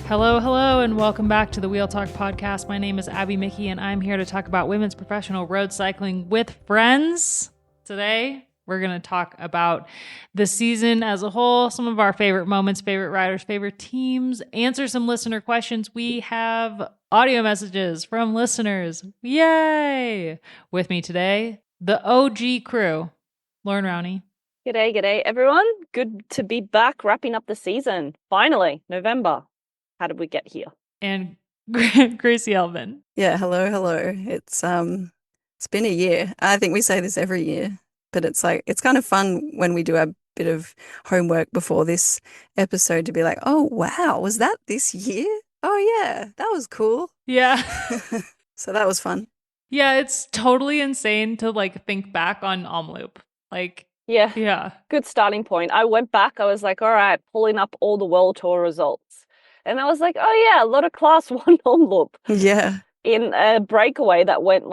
Hello, hello, and welcome back to the Wheel Talk podcast. My name is Abby Mickey, and I'm here to talk about women's professional road cycling with friends. Today, we're going to talk about the season as a whole, some of our favorite moments, favorite riders, favorite teams, answer some listener questions. We have audio messages from listeners. Yay! With me today, the OG crew, Loren Rowney. G'day, everyone. Good to be back, wrapping up the season. Finally, November. How did we get here? And Gracie Elvin. Yeah, hello. It's been a year. I think we say this every year, but it's kind of fun when we do a bit of homework before this episode to be like, oh wow, was that this year? Oh yeah, that was cool. Yeah. So that was fun. Yeah, it's totally insane to think back on Omloop. Yeah. Good starting point. I went back, I was like, all right, pulling up all the World Tour results. And I was like, oh yeah, a lot of class 1 Omloop. Yeah. In a breakaway that went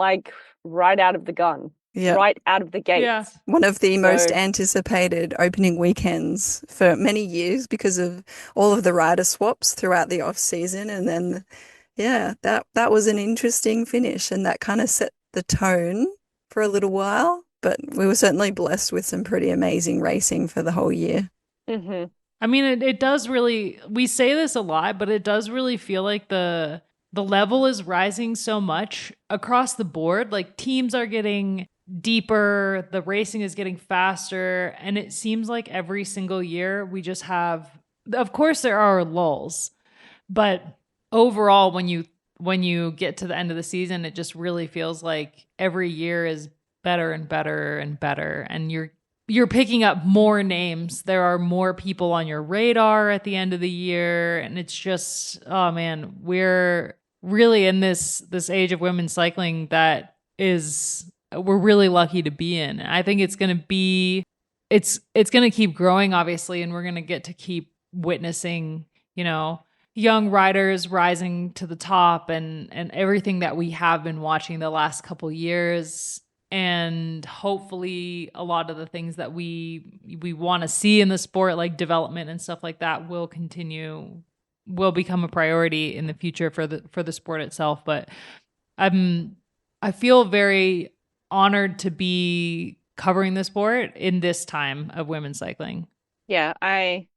right out of the gun. Yeah. Right out of the gate. Yeah. One of the most anticipated opening weekends for many years because of all of the rider swaps throughout the off season. And then, yeah, that was an interesting finish, and that kind of set the tone for a little while. But we were certainly blessed with some pretty amazing racing for the whole year. Mm-hmm. I mean, it does really, we say this a lot, but it does really feel like the level is rising so much across the board. Like, teams are getting deeper, the racing is getting faster, and it seems like every single year we just have, of course there are lulls, but overall when you get to the end of the season, it just really feels like every year is better and better and better, and you're picking up more names. There are more people on your radar at the end of the year, and it's just, oh man, we're really in this age of women's cycling that is, we're really lucky to be in. I think it's going to keep growing, obviously, and we're going to get to keep witnessing, young riders rising to the top and everything that we have been watching the last couple years. And hopefully a lot of the things that we want to see in the sport, like development and stuff like that, will become a priority in the future for the sport itself. But I feel very honored to be covering the sport in this time of women's cycling. Yeah, I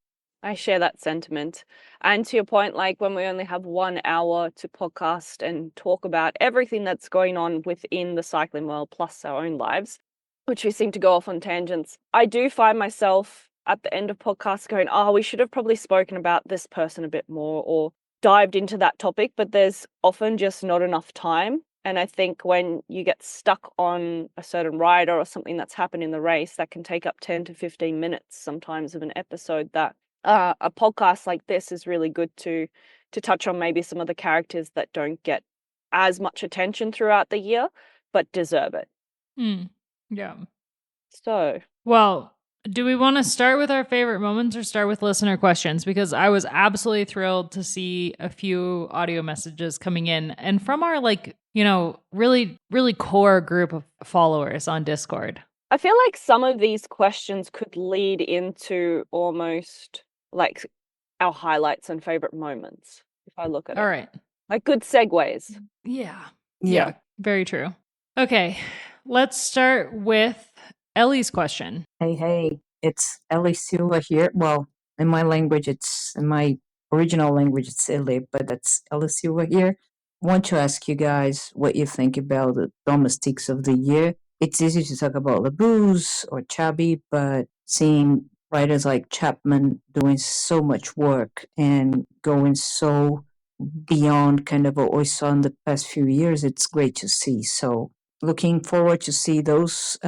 share that sentiment. And to your point, when we only have 1 hour to podcast and talk about everything that's going on within the cycling world, plus our own lives, which we seem to go off on tangents, I do find myself at the end of podcasts going, oh, we should have probably spoken about this person a bit more or dived into that topic, but there's often just not enough time. And I think when you get stuck on a certain rider or something that's happened in the race, that can take up 10 to 15 minutes sometimes of an episode, that a podcast like this is really good to touch on maybe some of the characters that don't get as much attention throughout the year, but deserve it. Yeah. So, well, do we want to start with our favorite moments or start with listener questions? Because I was absolutely thrilled to see a few audio messages coming in, and from our really, really core group of followers on Discord. I feel like some of these questions could lead into almost our highlights and favorite moments, if I look at it. All right. Good segues. Yeah. Very true. Okay. Let's start with Ellie's question. Hey, it's Ellie Silva here. Well, in my original language, it's Ellie, but that's Ellie Silva here. I want to ask you guys what you think about the domestiques of the year. It's easy to talk about Labuse or Chubby, but seeing riders like Chapman doing so much work and going so beyond kind of what we saw in the past few years, it's great to see. So looking forward to see those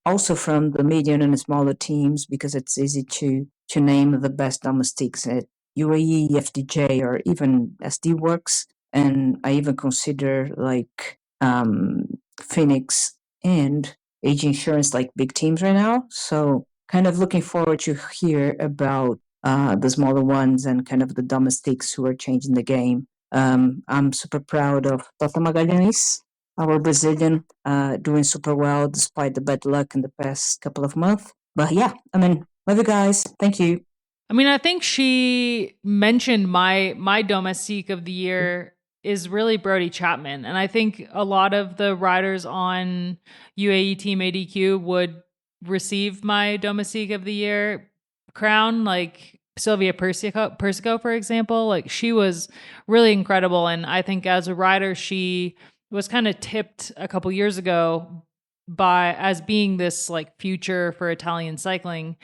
also from the medium and smaller teams, because it's easy to name the best domestiques at UAE, FDJ, or even SD Works. And I even consider Phoenix and Age Insurance big teams right now. So kind of looking forward to hear about the smaller ones and kind of the domestiques who are changing the game. I'm super proud of Tata Magalhães, our Brazilian, doing super well despite the bad luck in the past couple of months. But yeah, love you guys. Thank you. I mean, I think she mentioned my domestique of the year is really Brody Chapman. And I think a lot of the riders on UAE Team ADQ would receive my domestique of the year crown, like Sylvia Persico, for example. Like, she was really incredible. And I think as a rider, she was kind of tipped a couple years ago by as being this like future for Italian cycling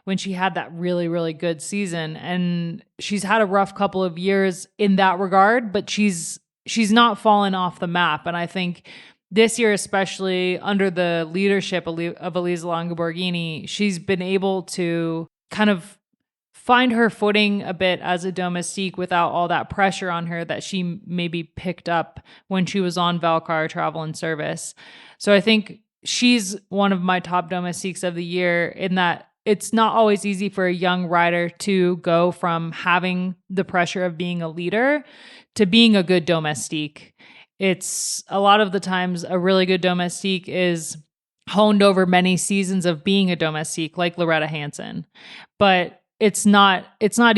when she had that really, really good season. And she's had a rough couple of years in that regard, but she's not fallen off the map. And I think this year, especially under the leadership of Elisa Longoborghini, she's been able to kind of find her footing a bit as a domestique without all that pressure on her that she maybe picked up when she was on Valcar Travel and Service. So I think she's one of my top domestiques of the year, in that it's not always easy for a young rider to go from having the pressure of being a leader to being a good domestique. It's a lot of the times a really good domestique is honed over many seasons of being a domestique, like Loretta Hanson. But it's not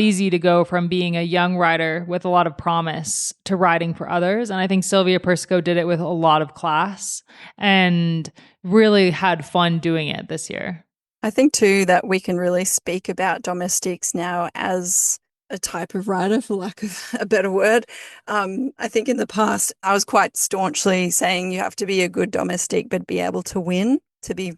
easy to go from being a young rider with a lot of promise to riding for others. And I think Sylvia Persico did it with a lot of class and really had fun doing it this year. I think too that we can really speak about domestiques now as a type of rider, for lack of a better word. I think in the past I was quite staunchly saying you have to be a good domestique but be able to win, to be,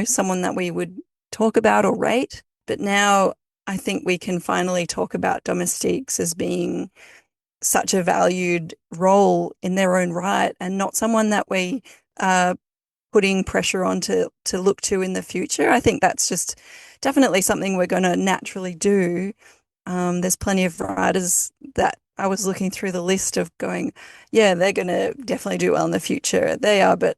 someone that we would talk about or rate. But now I think we can finally talk about domestiques as being such a valued role in their own right, and not someone that we are putting pressure on to look to in the future. I think that's just definitely something we're going to naturally do. There's plenty of riders that I was looking through the list of going, yeah, they're going to definitely do well in the future. They are, but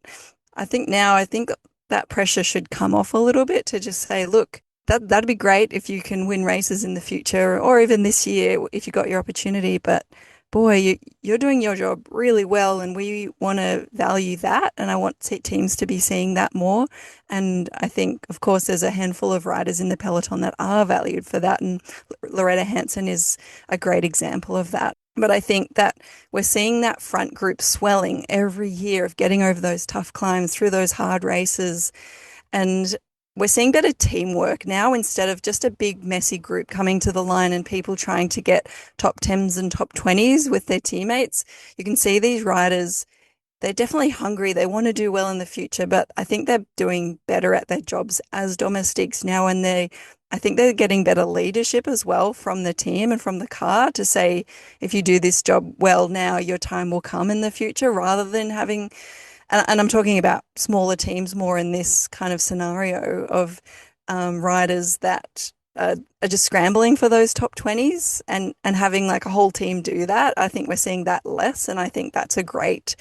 I think that pressure should come off a little bit to just say, look, that'd be great if you can win races in the future, or even this year if you got your opportunity. But boy, you're doing your job really well, and we want to value that. And I want teams to be seeing that more. And I think, of course, there's a handful of riders in the peloton that are valued for that. And Loretta Hanson is a great example of that. But I think that we're seeing that front group swelling every year of getting over those tough climbs through those hard races. And we're seeing better teamwork now, instead of just a big messy group coming to the line and people trying to get top 10s and top 20s with their teammates. You can see these riders, they're definitely hungry. They want to do well in the future, but I think they're doing better at their jobs as domestiques now. And I think they're getting better leadership as well from the team and from the car to say, if you do this job well now, your time will come in the future, rather than having, and I'm talking about smaller teams more in this kind of scenario of riders that are just scrambling for those top 20s and having like a whole team do that. I think we're seeing that less, and I think that's a great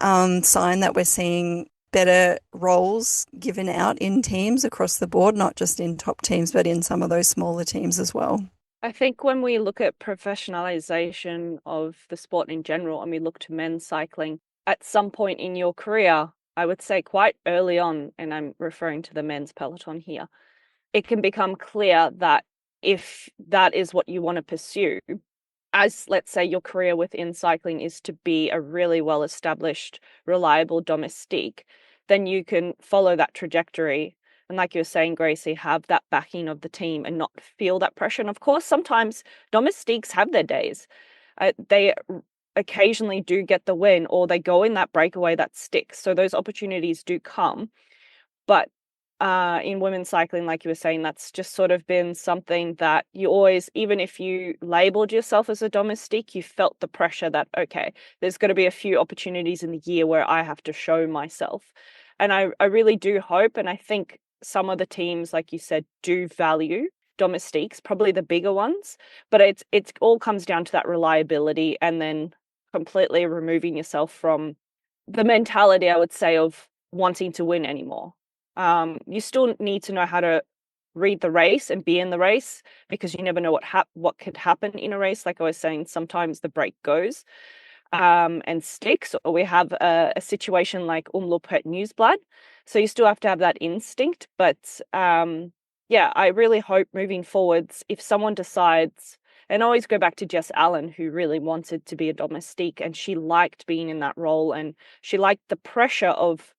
sign that we're seeing better roles given out in teams across the board, not just in top teams, but in some of those smaller teams as well. I think when we look at professionalization of the sport in general, and we look to men's cycling, at some point in your career, I would say quite early on, and I'm referring to the men's peloton here, it can become clear that if that is what you want to pursue, as let's say your career within cycling is to be a really well-established, reliable domestique, then you can follow that trajectory. And like you were saying, Gracie, have that backing of the team and not feel that pressure. And of course, sometimes domestiques have their days. They occasionally do get the win, or they go in that breakaway that sticks. So those opportunities do come. But in women's cycling, like you were saying, that's just sort of been something that you always, even if you labeled yourself as a domestique, you felt the pressure that, okay, there's going to be a few opportunities in the year where I have to show myself. And I really do hope, and I think some of the teams, like you said, do value domestiques, probably the bigger ones, but it's all comes down to that reliability, and then completely removing yourself from the mentality, I would say, of wanting to win anymore. You still need to know how to read the race and be in the race, because you never know what could happen in a race. Like I was saying, sometimes the break goes and sticks, or we have a situation like Umloop het Nieuwsblad. So you still have to have that instinct, but yeah, I really hope moving forwards, if someone decides, and I always go back to Jess Allen, who really wanted to be a domestique, and she liked being in that role, and she liked the pressure of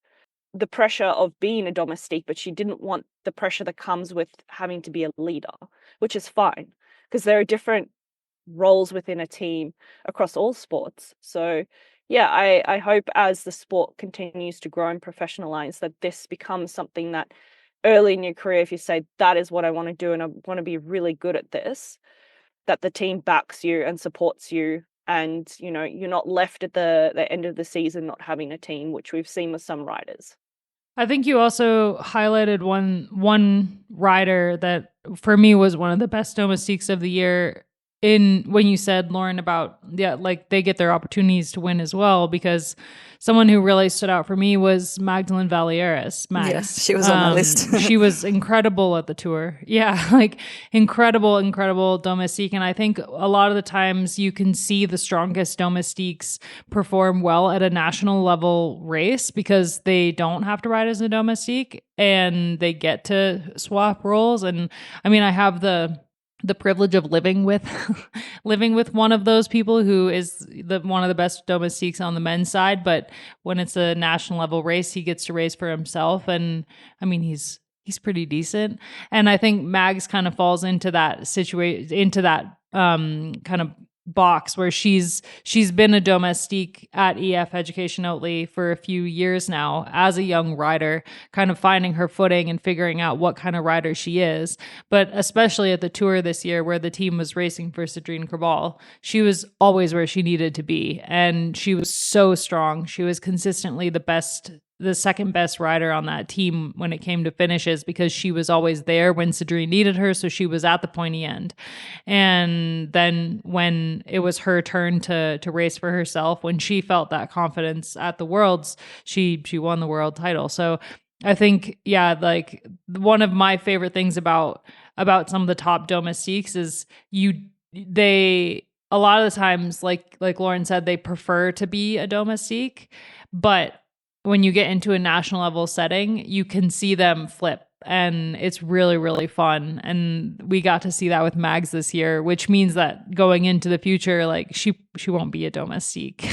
being a domestique, but she didn't want the pressure that comes with having to be a leader, which is fine because there are different roles within a team across all sports. So yeah, I hope as the sport continues to grow and professionalize that this becomes something that early in your career, if you say that is what I want to do and I want to be really good at this, that the team backs you and supports you, and you're not left at the end of the season not having a team, which we've seen with some riders. I think you also highlighted one rider that for me was one of the best domestiques of the year in when you said, Loren, about like they get their opportunities to win as well, because someone who really stood out for me was Magdalene Valieres, Yeah, Mags. she was on my list. She was incredible at the tour. Yeah, like incredible domestique. And I think a lot of the times you can see the strongest domestiques perform well at a national level race because they don't have to ride as a domestique and they get to swap roles. And I mean, I have the privilege of living with one of those people who is one of the best domestiques on the men's side, but when it's a national level race, he gets to race for himself, and I mean he's pretty decent. And I think Mags kind of falls into that situation, into that kind of box where she's been a domestique at EF Education Oatly for a few years now as a young rider, kind of finding her footing and figuring out what kind of rider she is. But especially at the tour this year where the team was racing for Cedrine Creval, she was always where she needed to be, and she was so strong. She was consistently the second best rider on that team when it came to finishes, because she was always there when Cedrine needed her, so she was at the pointy end. And then when it was her turn to race for herself, when she felt that confidence at the Worlds, she won the world title. So I think, yeah, like one of my favorite things about some of the top domestiques is they a lot of the times, like Loren said, they prefer to be a domestique, but when you get into a national level setting, you can see them flip, and it's really, really fun. And we got to see that with Mags this year, which means that going into the future, like she won't be a domestique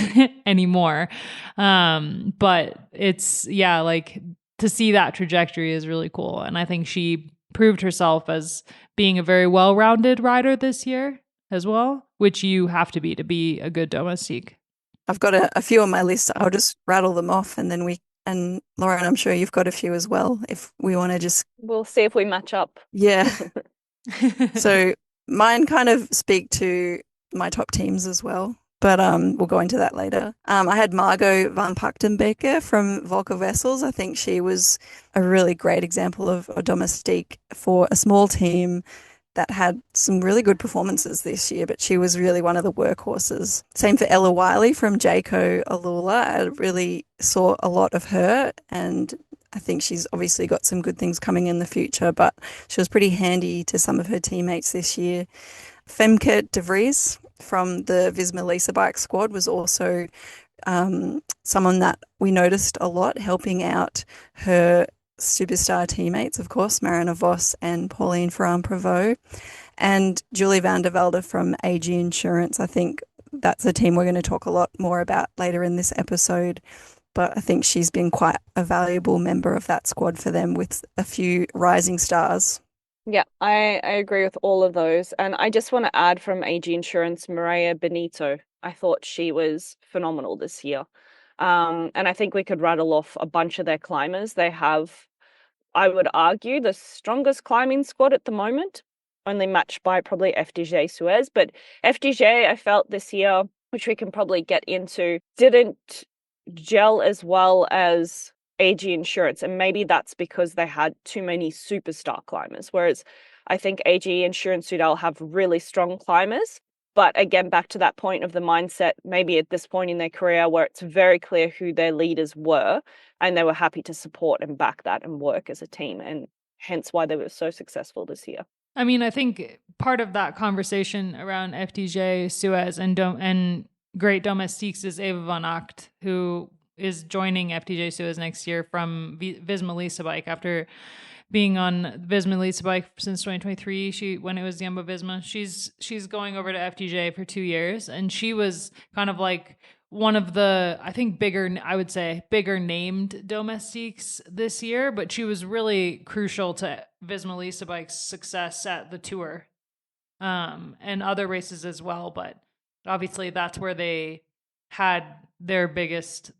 anymore. But it's, yeah, like to see that trajectory is really cool. And I think she proved herself as being a very well-rounded rider this year as well, which you have to be a good domestique. I've got a few on my list. I'll just rattle them off, and then and Loren, I'm sure you've got a few as well. If we want to just, We'll see if we match up. yeah. So mine kind of speak to my top teams as well, but we'll go into that later. I had Margot van Pachtenbeker from Volker Vessels. I think she was a really great example of a domestique for a small team that had some really good performances this year, but she was really one of the workhorses. Same for Ella Wiley from Jayco Alula. I really saw a lot of her, and I think she's obviously got some good things coming in the future, but she was pretty handy to some of her teammates this year. Femke de Vries from the Visma Lisa Bike squad was also someone that we noticed a lot, helping out her superstar teammates, of course, Marina Vos and Pauline Ferrand-Prévot, and Julie van der Velde from AG Insurance. I think that's a team we're going to talk a lot more about later in this episode, but I think she's been quite a valuable member of that squad for them with a few rising stars. Yeah, I agree with all of those. And I just want to add from AG Insurance, Mireia Benito. I thought she was phenomenal this year. And I think we could rattle off a bunch of their climbers. They have, I would argue, the strongest climbing squad at the moment, only matched by probably FDJ Suez. But FDJ, I felt this year, which we can probably get into, didn't gel as well as AG Insurance. And maybe that's because they had too many superstar climbers. Whereas I think AG Insurance Sudal have really strong climbers. But again, back to that point of the mindset, maybe at this point in their career where it's very clear who their leaders were, and they were happy to support and back that and work as a team, and hence why they were so successful this year. I mean, I think part of that conversation around FDJ, Suez, and great domestiques is Eva van Acht, who is joining FDJ Suez next year from Visma Lisa Bike after being on Visma Lisa bike since 2023. When it was Jumbo Visma, she's going over to FDJ for 2 years, and she was kind of like one of the, I think, bigger named domestiques this year, but she was really crucial to Visma Lisa bike's success at the Tour, and other races as well. But obviously, that's where they had their biggest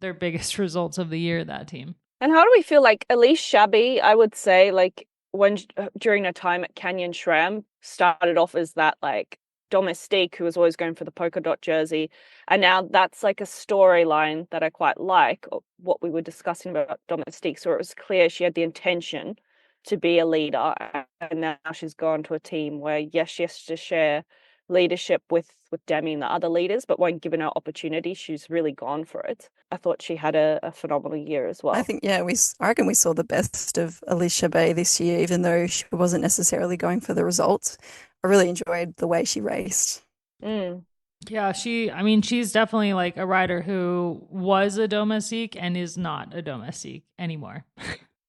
results of the year, that team. And how do we feel like Elise Shabby, I would say, like when during her time at Canyon SRAM, started off as that like domestique who was always going for the polka dot jersey, and now that's like a storyline that I quite like, what we were discussing about domestiques, where it was clear she had the intention to be a leader, and now she's gone to a team where yes, she has to share leadership with Demi and the other leaders, but when given her opportunity, she's really gone for it. I thought she had a phenomenal year as well. I think, I reckon we saw the best of Alicia Bay this year, even though she wasn't necessarily going for the results. I really enjoyed the way she raced. Yeah, she's definitely like a rider who was a domestique and is not a domestique anymore.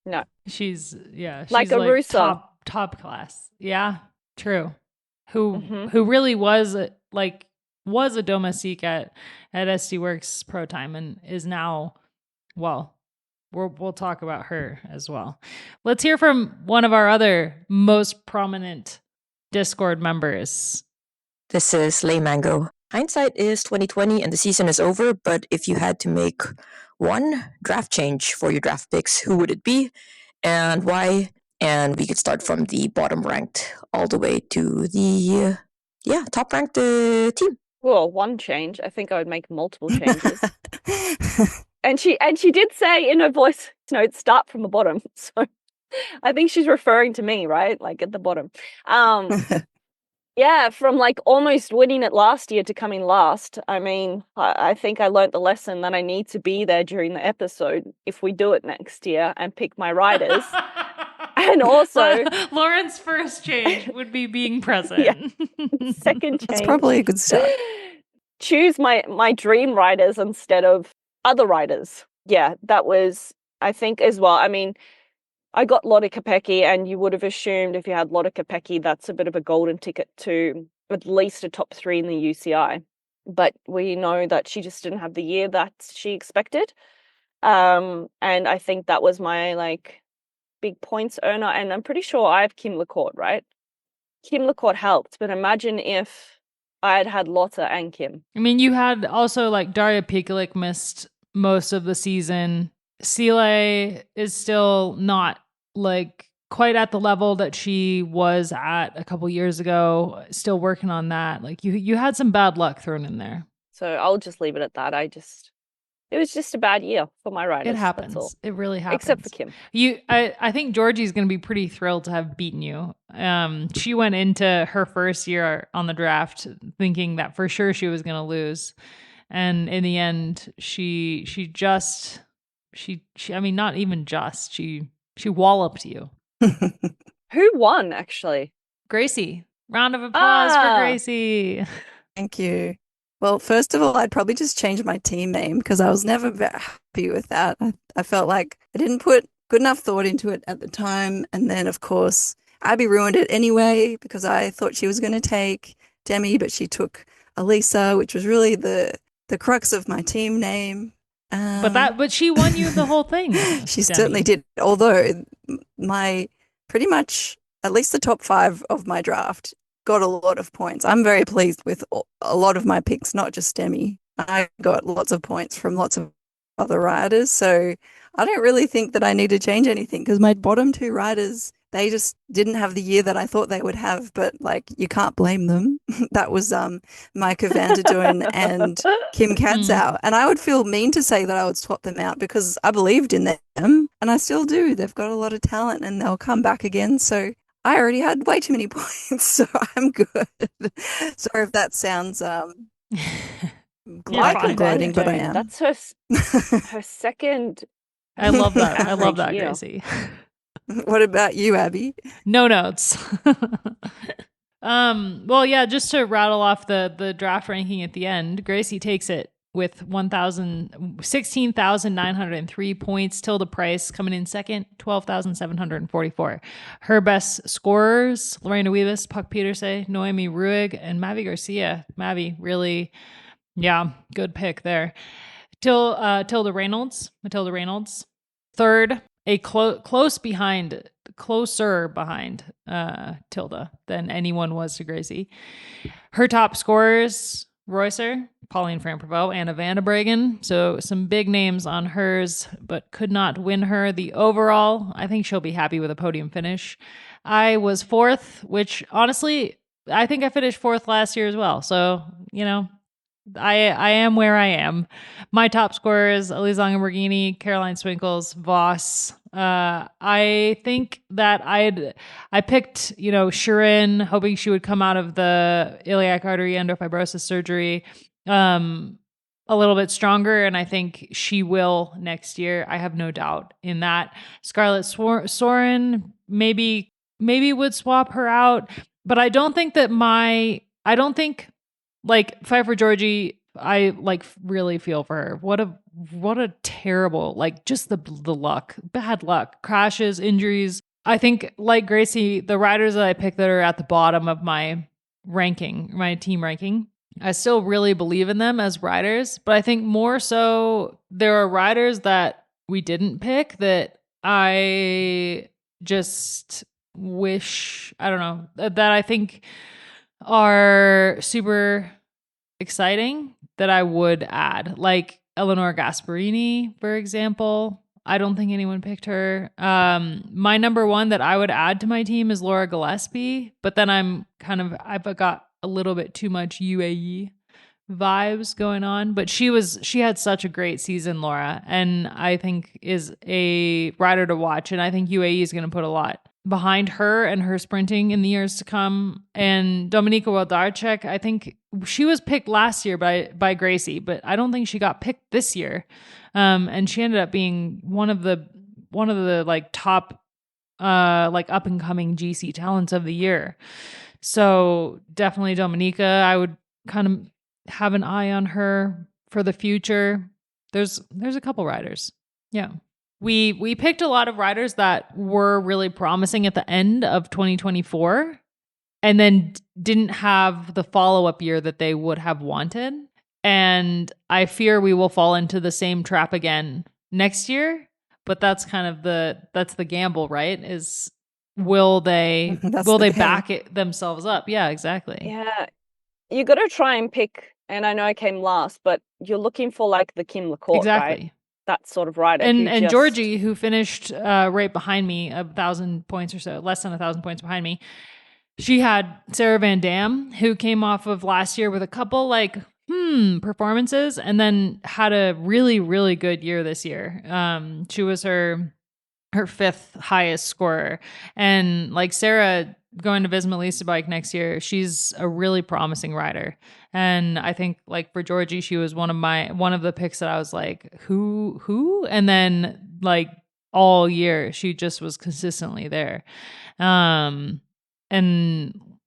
No. She's like a Russo. Top class. Yeah, true. Who really was a domestique at SD Works Pro Time and is now, well, we'll talk about her as well. Let's hear from one of our other most prominent Discord members. This is Lay Mango. Hindsight is 2020 and the season is over, but if you had to make one draft change for your draft picks, who would it be and why? And we could start from the bottom ranked all the way to the top ranked team. Well, one change. I think I would make multiple changes. and she did say in her voice note, start from the bottom. So I think she's referring to me, right? Like at the bottom. Yeah, from like almost winning it last year to coming last. I mean, I think I learned the lesson that I need to be there during the episode if we do it next year and pick my riders. And also, Lauren's first change would be being present. Yeah. Second change. That's probably a good start. Choose my dream riders instead of other riders. Yeah, that was, I think, as well. I mean, I got Lotte Kopecky, and you would have assumed if you had Lotte Kopecky, that's a bit of a golden ticket to at least a top 3 in the UCI. But we know that she just didn't have the year that she expected. And I think that was my like big points earner. And I'm pretty sure I have Kim Lecourt, right? Kim Lecourt helped, but imagine if I had had Lotte and Kim. I mean, you had also like Daria Pikulik missed most of the season. Sile is still not like quite at the level that she was at a couple years ago. Still working on that. Like you had some bad luck thrown in there. So I'll just leave it at that. It was just a bad year for my riders. It happens. It really happens. Except for Kim. I think Georgie's going to be pretty thrilled to have beaten you. She went into her first year on the draft thinking that for sure she was going to lose, and in the end, she walloped you. Who won, actually? Gracie. Round of applause for Gracie. Thank you. Well, first of all, I'd probably just change my team name because I was never very happy with that. I felt like I didn't put good enough thought into it at the time. And then, of course, Abby ruined it anyway because I thought she was going to take Demi, but she took Elisa, which was really the crux of my team name. But she won you the whole thing. She certainly did. Although my pretty much at least the top 5 of my draft got a lot of points. I'm very pleased with a lot of my picks, not just Demi. I got lots of points from lots of other riders. So I don't really think that I need to change anything because my bottom 2 riders, they just didn't have the year that I thought they would have. But like, you can't blame them. That was Micah van der Duin and Kim Katzow. And I would feel mean to say that I would swap them out because I believed in them and I still do. They've got a lot of talent and they'll come back again. So I already had way too many points, so I'm good. Sorry if that sounds like I'm gloating, but I am. That's her second. I love that. I love that, Gracie. What about you, Abby? No notes. Well, yeah, just to rattle off the draft ranking at the end, Gracie takes it with 16,903 points. Tilda Price coming in second, 12,744. Her best scorers, Lorena Wiebes, Puck Peterse, Noemi Ruig, and Mavi Garcia. Mavi, really, yeah, good pick there. Matilda Reynolds. Third, a closer behind Tilda than anyone was to Gracie. Her top scorers, Reusser, Pauline Fran-Prevost, Anna Vandenbregen. So some big names on hers, but could not win her. The overall, I think she'll be happy with a podium finish. I was fourth, which honestly, I think I finished fourth last year as well. So, I am where I am. My top scorers, Elise Langenbergini, Caroline Swinkles, Voss. I think that I picked, Shirin, hoping she would come out of the iliac artery endofibrosis surgery a little bit stronger, and I think she will next year. I have no doubt in that. Scarlett Soren maybe would swap her out, but I don't think like Pfeiffer Georgie, I like really feel for her. What a terrible, like just the luck, bad luck, crashes, injuries. I think like Gracie, the riders that I picked that are at the bottom of my ranking, my team ranking, I still really believe in them as riders, but I think more so there are riders that we didn't pick that I just wish, I don't know, that I think are super exciting that I would add, like Eleonora Gasparini, for example. I don't think anyone picked her. My number one that I would add to my team is Laura Gillespie, but then I've got a little bit too much UAE vibes going on, but she had such a great season, Laura, and I think is a rider to watch, and I think UAE is going to put a lot behind her and her sprinting in the years to come. And Dominika Wlodarczyk, I think she was picked last year by Gracie, but I don't think she got picked this year. And she ended up being one of the like top like up and coming GC talents of the year. So definitely Dominika, I would kind of have an eye on her for the future. There's a couple riders. Yeah. We picked a lot of riders that were really promising at the end of 2024 and then didn't have the follow-up year that they would have wanted. And I fear we will fall into the same trap again next year, but that's kind of that's the gamble, right? Is will they back it themselves up? Yeah, exactly. Yeah. You got to try and pick, and I know I came last, but you're looking for like the Kim LaCourte, exactly. Right? That sort of rider. And Georgie, who finished right behind me, 1,000 points or so, less than 1,000 points behind me. She had Sarah Van Dam, who came off of last year with a couple like performances, and then had a really, really good year this year. She was her fifth highest scorer, and like Sarah going to Visma Lease Bike next year, she's a really promising rider. And I think like for Georgie, she was one of the picks that I was like, who? And then like all year, she just was consistently there. And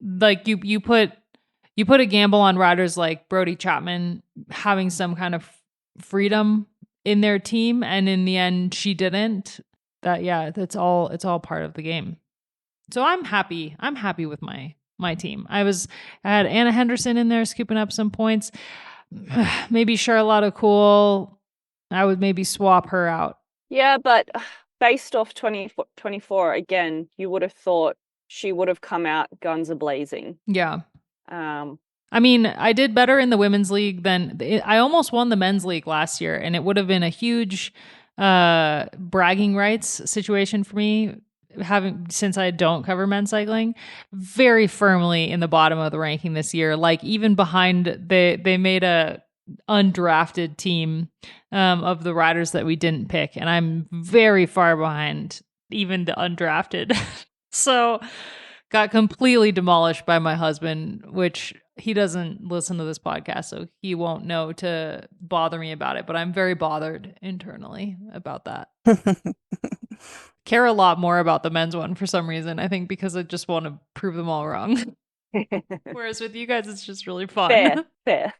like you put a gamble on riders like Brody Chapman having some kind of freedom in their team, and in the end, she didn't. It's all part of the game. So I'm happy with my team. I had Anna Henderson in there scooping up some points. Maybe Charlotte Cool. I would maybe swap her out. Yeah, but based off 2024, again, you would have thought she would have come out guns a-blazing. Yeah. I mean, I did better in the women's league than I almost won the men's league last year, and it would have been a huge bragging rights situation for me, since I don't cover men's cycling, very firmly in the bottom of the ranking this year. Like even behind, they made a undrafted team of the riders that we didn't pick, and I'm very far behind even the undrafted. So got completely demolished by my husband, which he doesn't listen to this podcast, so he won't know to bother me about it, but I'm very bothered internally about that. Care a lot more about the men's one for some reason, I think, because I just want to prove them all wrong. Whereas with you guys, it's just really fun. Fair.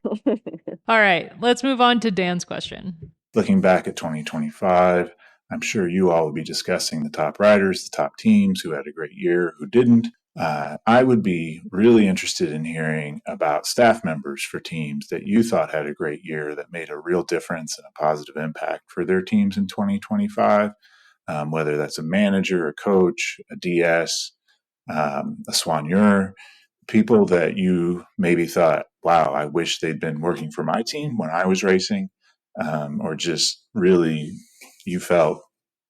All right, let's move on to Dan's question. Looking back at 2025, I'm sure you all will be discussing the top riders, the top teams, who had a great year, who didn't. I would be really interested in hearing about staff members for teams that you thought had a great year, that made a real difference and a positive impact for their teams in 2025, whether that's a manager, a coach, a DS, a soigneur, people that you maybe thought, wow, I wish they'd been working for my team when I was racing, or just really you felt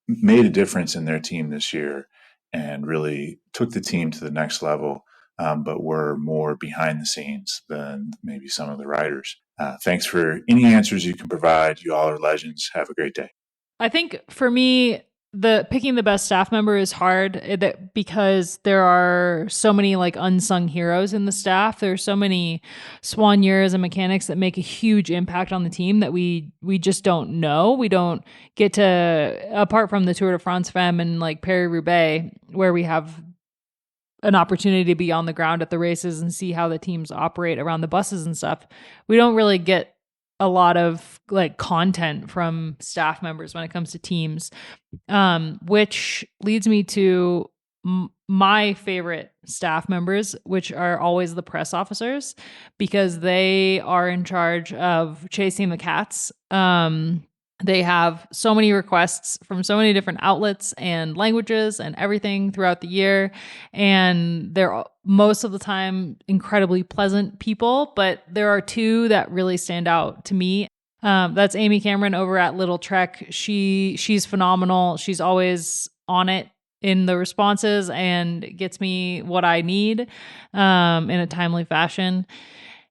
made a difference in their team this year and really took the team to the next level, but were more behind the scenes than maybe some of the riders. Thanks for any answers you can provide. You all are legends. Have a great day. I think for me, the picking the best staff member is hard because there are so many like unsung heroes in the staff. There's so many soigneurs and mechanics that make a huge impact on the team that we just don't know. We don't get to, apart from the Tour de France Femme and like Paris-Roubaix, where we have an opportunity to be on the ground at the races and see how the teams operate around the buses and stuff. We don't really get a lot of like content from staff members when it comes to teams, which leads me to my favorite staff members, which are always the press officers, because they are in charge of chasing the cats. They have so many requests from so many different outlets and languages and everything throughout the year. And they're most of the time incredibly pleasant people, but there are two that really stand out to me. That's Amy Cameron over at Little Trek. She's phenomenal. She's always on it in the responses and gets me what I need in a timely fashion.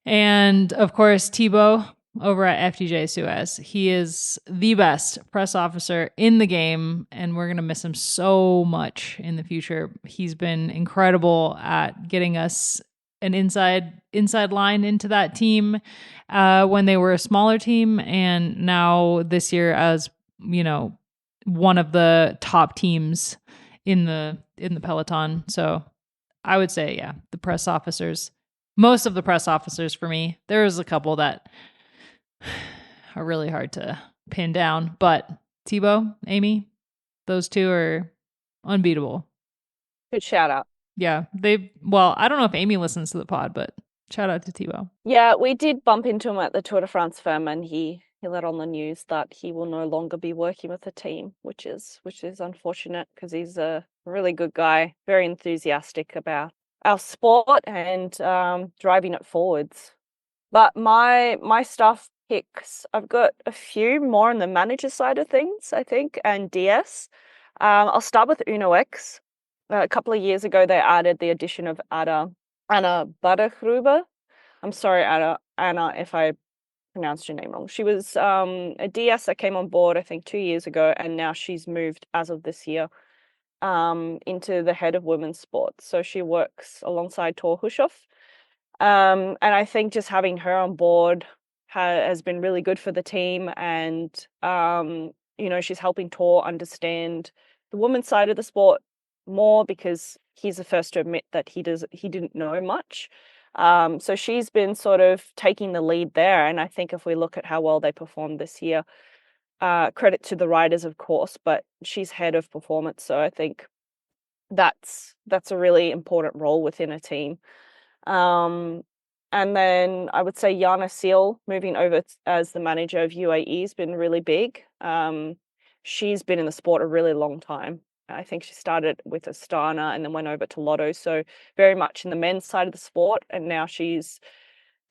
And of course, Thibaut over at FDJ Suez. He is the best press officer in the game, and we're going to miss him so much in the future. He's been incredible at getting us an inside line into that team when they were a smaller team, and now this year as, you know, one of the top teams in the peloton. So I would say, yeah, the press officers, most of the press officers for me. There's a couple that are really hard to pin down, but Thibaut, Amy, those two are unbeatable. Good shout out. Yeah, I don't know if Amy listens to the pod, but shout out to Thibaut. Yeah, we did bump into him at the Tour de France Femme, and he let on the news that he will no longer be working with the team, which is unfortunate because he's a really good guy, very enthusiastic about our sport and driving it forwards. But my staff picks, I've got a few more on the manager side of things, I think, and DS. I'll start with Uno X. A couple of years ago, they added the addition of Anna Badegruber. I'm sorry, Anna, if I pronounced your name wrong. She was a DS that came on board, I think, 2 years ago, and now she's moved, as of this year, into the head of women's sports. So she works alongside Tor Hushoff. And I think just having her on board has been really good for the team. And, you know, she's helping Tor understand the women's side of the sport more, because he's the first to admit that he didn't know much. So she's been sort of taking the lead there. And I think if we look at how well they performed this year, credit to the riders, of course, but she's head of performance. So I think that's a really important role within a team. And then I would say Jana Seal moving over as the manager of UAE has been really big. She's been in the sport a really long time. I think she started with Astana and then went over to Lotto. So very much in the men's side of the sport. And now she's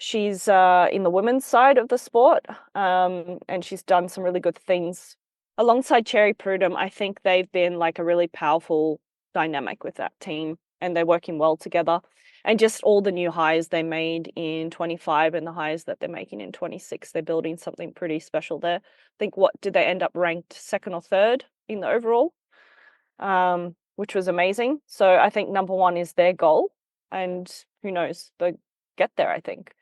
in the women's side of the sport. And she's done some really good things. Alongside Cherry Prudhomme, I think they've been like a really powerful dynamic with that team, and they're working well together. And just all the new hires they made in 25 and the hires that they're making in 26, they're building something pretty special there. I think, what did they end up ranked second or third in the overall, which was amazing. So I think number one is their goal, and who knows, they'll get there, I think.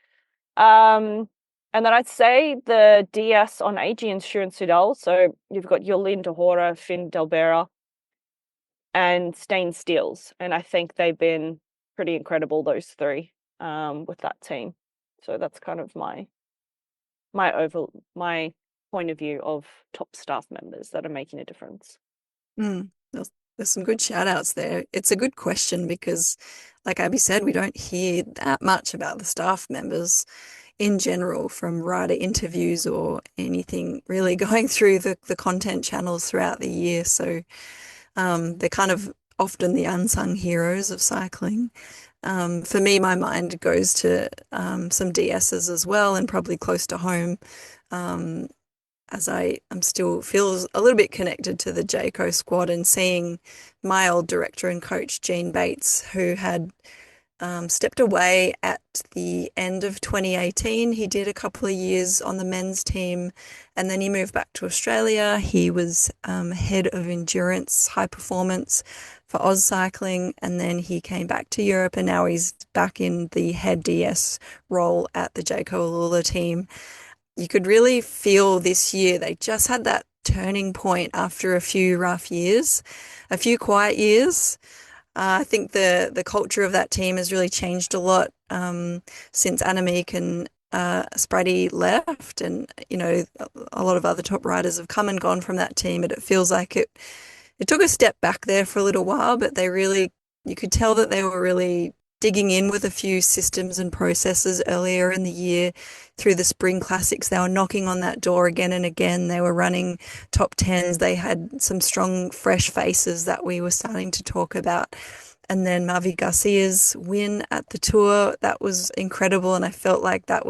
And then I'd say the DS on AG Insurance Sudal. So you've got Yolene de Hora, Finn Delbera, and Stain Steels. And I think they've been pretty incredible, those three, with that team. So that's kind of my point of view of top staff members that are making a difference. There's some good shout outs there. It's a good question because, like Abby said, we don't hear that much about the staff members in general from writer interviews or anything really going through the content channels throughout the year. So they're kind of often the unsung heroes of cycling. For me, my mind goes to some DSs as well, and probably close to home, as I'm still feels a little bit connected to the Jayco squad, and seeing my old director and coach, Gene Bates, who had stepped away at the end of 2018. He did a couple of years on the men's team, and then he moved back to Australia. He was head of endurance, high performance for Oz Cycling, and then he came back to Europe, and now he's back in the head DS role at the Jayco Alula team. You could really feel this year they just had that turning point after a few rough years, a few quiet years. I think the culture of that team has really changed a lot since Annemiek and Spratty left, and a lot of other top riders have come and gone from that team. But it feels like it took a step back there for a little while, but you could tell that they were really digging in with a few systems and processes earlier in the year. Through the spring classics, they were knocking on that door again and again. They were running top 10s. They had some strong, fresh faces that we were starting to talk about. And then Mavi Garcia's win at the Tour, that was incredible. And I felt like that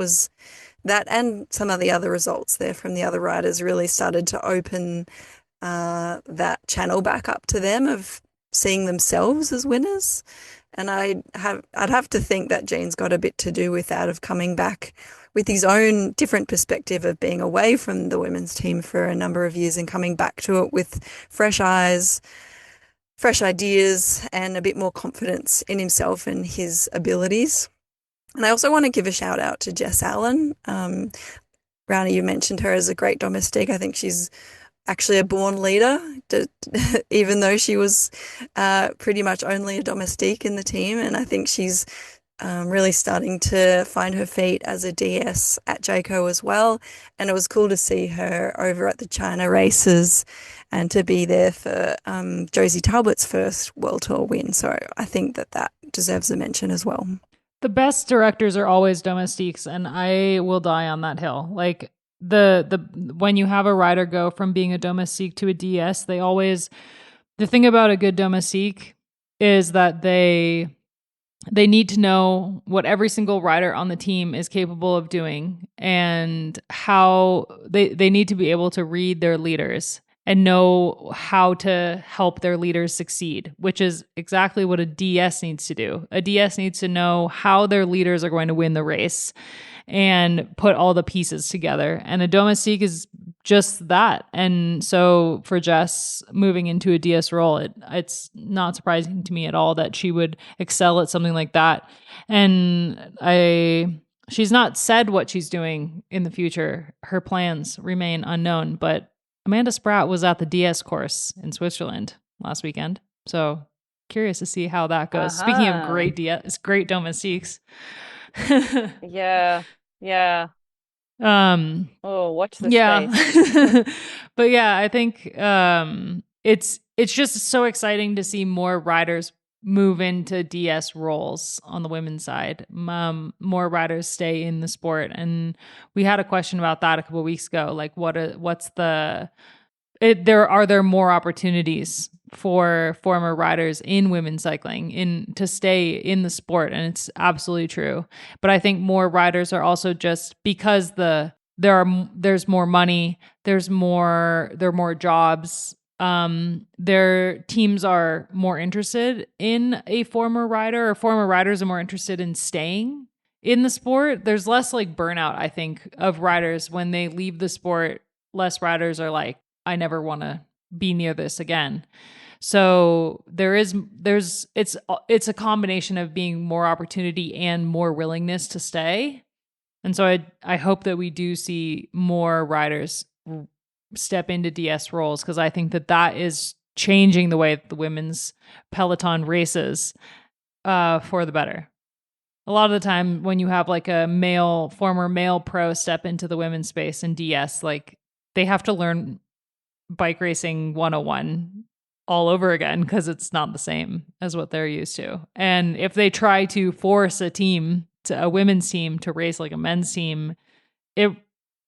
and some of the other results there from the other riders really started to open that channel back up to them of seeing themselves as winners. And I'd have to think that Gene's got a bit to do with that, of coming back with his own different perspective of being away from the women's team for a number of years and coming back to it with fresh eyes, fresh ideas, and a bit more confidence in himself and his abilities. And I also want to give a shout out to Jess Allen. Rownie, you mentioned her as a great domestique. I think she's actually a born leader, even though she was pretty much only a domestique in the team. And I think she's really starting to find her feet as a DS at Jayco as well. And it was cool to see her over at the China races and to be there for Josie Talbot's first World Tour win. So I think that deserves a mention as well. The best directors are always domestiques, and I will die on that hill. Like, the when you have a rider go from being a domestique to a DS, the thing about a good domestique is that they need to know what every single rider on the team is capable of doing, and how they need to be able to read their leaders and know how to help their leaders succeed, which is exactly what a DS needs to do. A DS needs to know how their leaders are going to win the race and put all the pieces together. And a domestique is just that. And so for Jess moving into a DS role, it's not surprising to me at all that she would excel at something like that. And she's not said what she's doing in the future. Her plans remain unknown, but Amanda Spratt was at the DS course in Switzerland last weekend. So curious to see how that goes. Speaking of great domestiques. Yeah. Watch this space. But yeah, I think it's just so exciting to see more riders move into DS roles on the women's side. More riders stay in the sport, and we had a question about that a couple of weeks ago. Like, are there more opportunities for former riders in women's cycling to stay in the sport? And it's absolutely true. But I think more riders are also, just because there's more money, there are more jobs. Their teams are more interested in a former rider, or former riders are more interested in staying in the sport. There's less like burnout, I think, of riders when they leave the sport. Less riders are like, I never want to be near this again. So it's a combination of being more opportunity and more willingness to stay. And so I hope that we do see more riders step into DS roles, because I think that is changing the way that the women's peloton races. for the better. A lot of the time when you have like a former male pro step into the women's space in DS, like they have to learn bike racing 101 all over again because it's not the same as what they're used to. And if they try to force a women's team to race like a men's team,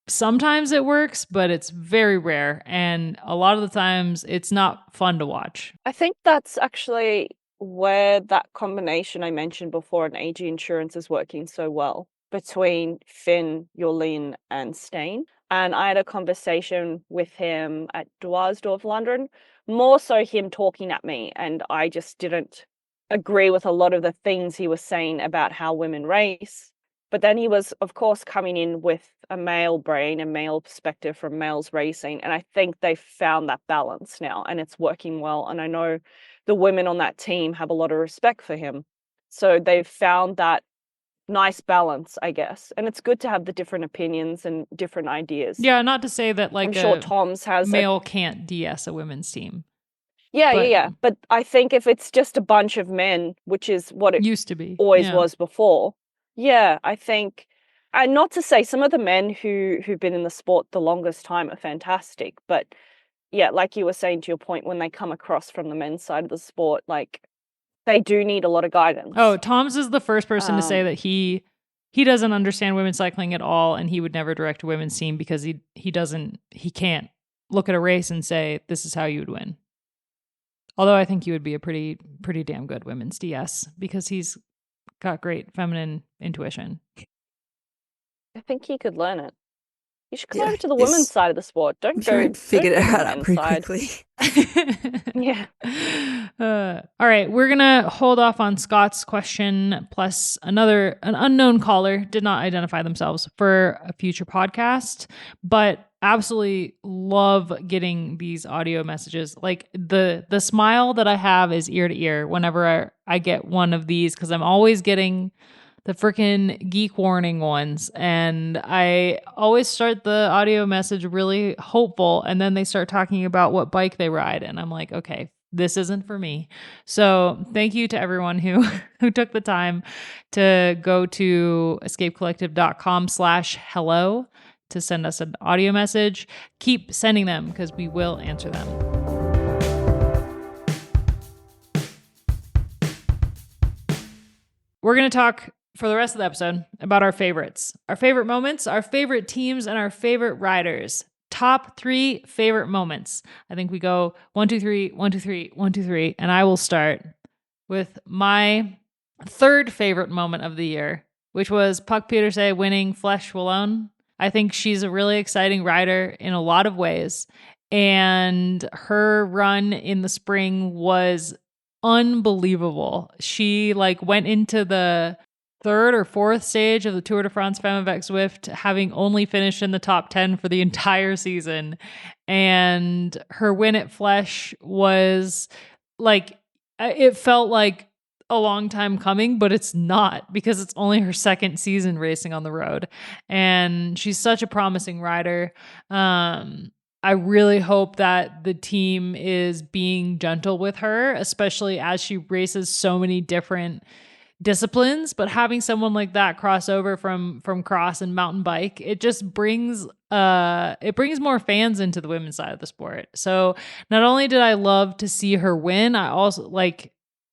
sometimes it works, but it's very rare. And a lot of the times it's not fun to watch. I think that's actually where that combination I mentioned before in AG Insurance is working so well between Finn, Jorlin, and Steen. And I had a conversation with him at Dwarsdorf, London, more so him talking at me. And I just didn't agree with a lot of the things he was saying about how women race. But then he was, of course, coming in with a male brain, a male perspective from males racing. And I think they found that balance now and it's working well. And I know the women on that team have a lot of respect for him. So they've found that nice balance, I guess. And it's good to have the different opinions and different ideas. Yeah, not to say that like I'm sure Tom's has male can't DS a women's team. Yeah. But I think if it's just a bunch of men, which is what it used to be, always was before. Yeah, I think, and not to say some of the men who've been in the sport the longest time are fantastic, but yeah, like you were saying to your point, when they come across from the men's side of the sport, like they do need a lot of guidance. Oh, Tom's is the first person to say that he doesn't understand women's cycling at all, and he would never direct a women's team because he can't look at a race and say this is how you would win. Although I think he would be a pretty damn good women's DS because he's got great feminine intuition. I think he could learn it. You should come over to the women's side of the sport. Don't go figure it out pretty quickly. Yeah. All right, we're gonna hold off on Scott's question plus an unknown caller did not identify themselves for a future podcast, but absolutely love getting these audio messages. Like the smile that I have is ear to ear whenever I get one of these because I'm always getting the freaking geek warning ones. And I always start the audio message really hopeful. And then they start talking about what bike they ride. And I'm like, okay, this isn't for me. So thank you to everyone who took the time to go to escapecollective.com/hello to send us an audio message. Keep sending them because we will answer them. We're going to talk for the rest of the episode about our favorites, our favorite moments, our favorite teams, and our favorite riders. Top 3 favorite moments. I think we go 1, 2, 3, 1, 2, 3, 1, 2, 3. And I will start with my third favorite moment of the year, which was Puck Peterse winning Flèche Wallonne. I think she's a really exciting rider in a lot of ways. And her run in the spring was unbelievable. She went into the third or fourth stage of the Tour de France Femmes avec Zwift, having only finished in the top 10 for the entire season. And her win at Flèche was it felt like a long time coming, but it's not because it's only her second season racing on the road. And she's such a promising rider. I really hope that the team is being gentle with her, especially as she races so many different disciplines, but having someone like that cross over from cross and mountain bike, it just brings more fans into the women's side of the sport. So not only did I love to see her win, I also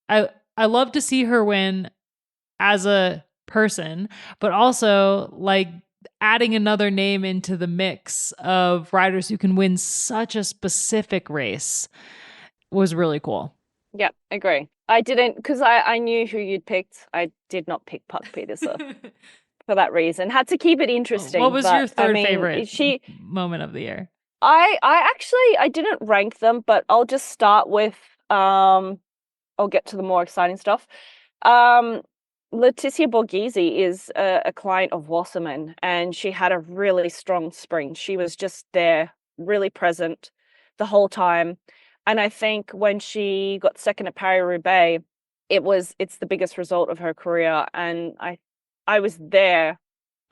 I love to see her win as a person, but also adding another name into the mix of riders who can win such a specific race was really cool. Yep, agree. I didn't, because I knew who you'd picked. I did not pick Puck Peterse for that reason. Had to keep it interesting. What was your third favorite moment of the year? I didn't rank them, but I'll just start with, I'll get to the more exciting stuff. Letizia Borghese is a client of Wasserman, and she had a really strong spring. She was just there, really present the whole time. And I think when she got second at Paris-Roubaix, it's the biggest result of her career. And I was there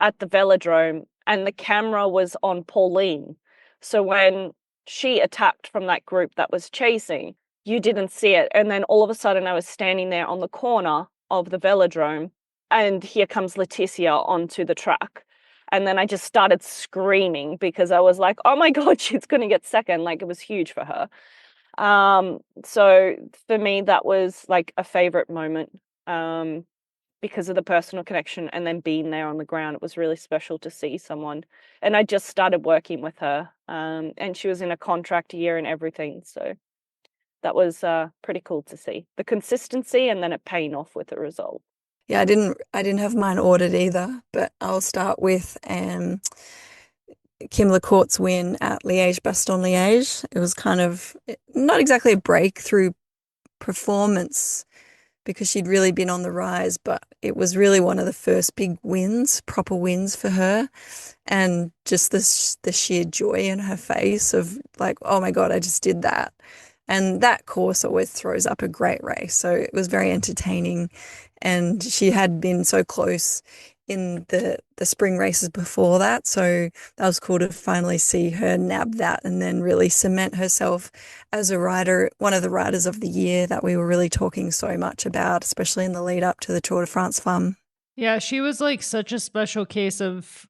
at the velodrome and the camera was on Pauline. So when she attacked from that group that was chasing, you didn't see it. And then all of a sudden I was standing there on the corner of the velodrome, and here comes Leticia onto the track. And then I just started screaming because I was like, oh my God, she's going to get second. Like, it was huge for her. So for me, that was like a favorite moment, because of the personal connection, and then being there on the ground. It was really special to see someone. And I just started working with her, and she was in a contract year and everything. So that was pretty cool to see the consistency and then it paying off with the result. Yeah, I didn't have mine ordered either, but I'll start with Kim Lecourt's win at Liège-Bastogne-Liège. It was kind of not exactly a breakthrough performance because she'd really been on the rise, but it was really one of the first big wins, proper wins for her. And just the sheer joy in her face of like, oh my God, I just did that. And that course always throws up a great race. So it was very entertaining. And she had been so close in the spring races before that. So that was cool to finally see her nab that and then really cement herself as a rider, one of the riders of the year that we were really talking so much about, especially in the lead up to the Tour de France Femme. Yeah, she was like such a special case of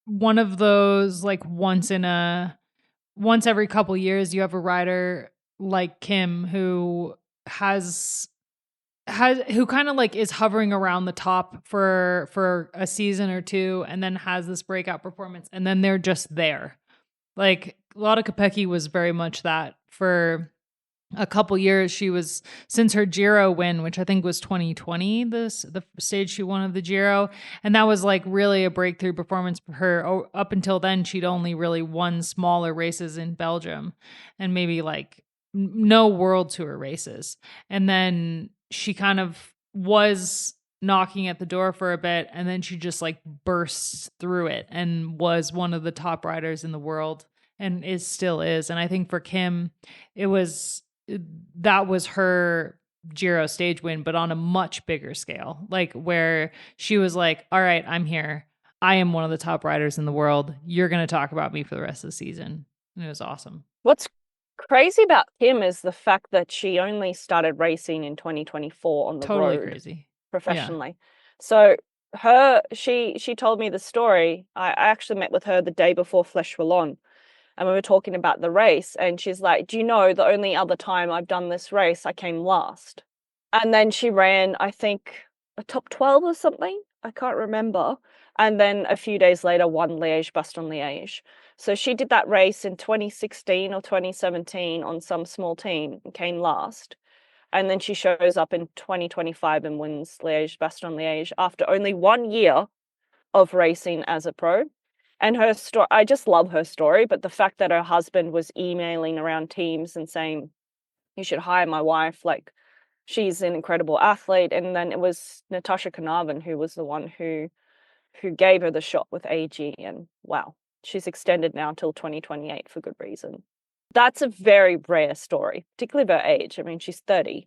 one of those like once every couple years you have a rider like Kim who who kind of like is hovering around the top for a season or two and then has this breakout performance and then they're just there. Like Lotte Kopecky was very much that for a couple years. She was, since her Giro win, which I think was 2020, the stage she won of the Giro, and that was like really a breakthrough performance for her. Up until then, she'd only really won smaller races in Belgium and maybe like no World Tour races. And then she kind of was knocking at the door for a bit, and then she just like bursts through it and was one of the top riders in the world and still is. And I think for Kim, that was her Giro stage win, but on a much bigger scale, like where she was like, all right, I'm here. I am one of the top riders in the world. You're going to talk about me for the rest of the season. And it was awesome. What's crazy about Kim is the fact that she only started racing in 2024 on the Totally road crazy. professionally. So she told me the story. I actually met with her the day before Flèche Wallonne, and we were talking about the race, and she's like, do you know the only other time I've done this race, I came last. And then she ran, I think, a top 12 or something. I can't remember. And then a few days later, won Liège-Bastogne-Liège. So she did that race in 2016 or 2017 on some small team and came last. And then she shows up in 2025 and wins Liège-Bastogne-Liège after only 1 year of racing as a pro. And her story, I just love her story, but the fact that her husband was emailing around teams and saying, you should hire my wife, like, she's an incredible athlete. And then it was Natasha Carnarvon who was the one who gave her the shot with AG, and wow, she's extended now until 2028 for good reason. That's a very rare story, particularly of her age. I mean, she's 30.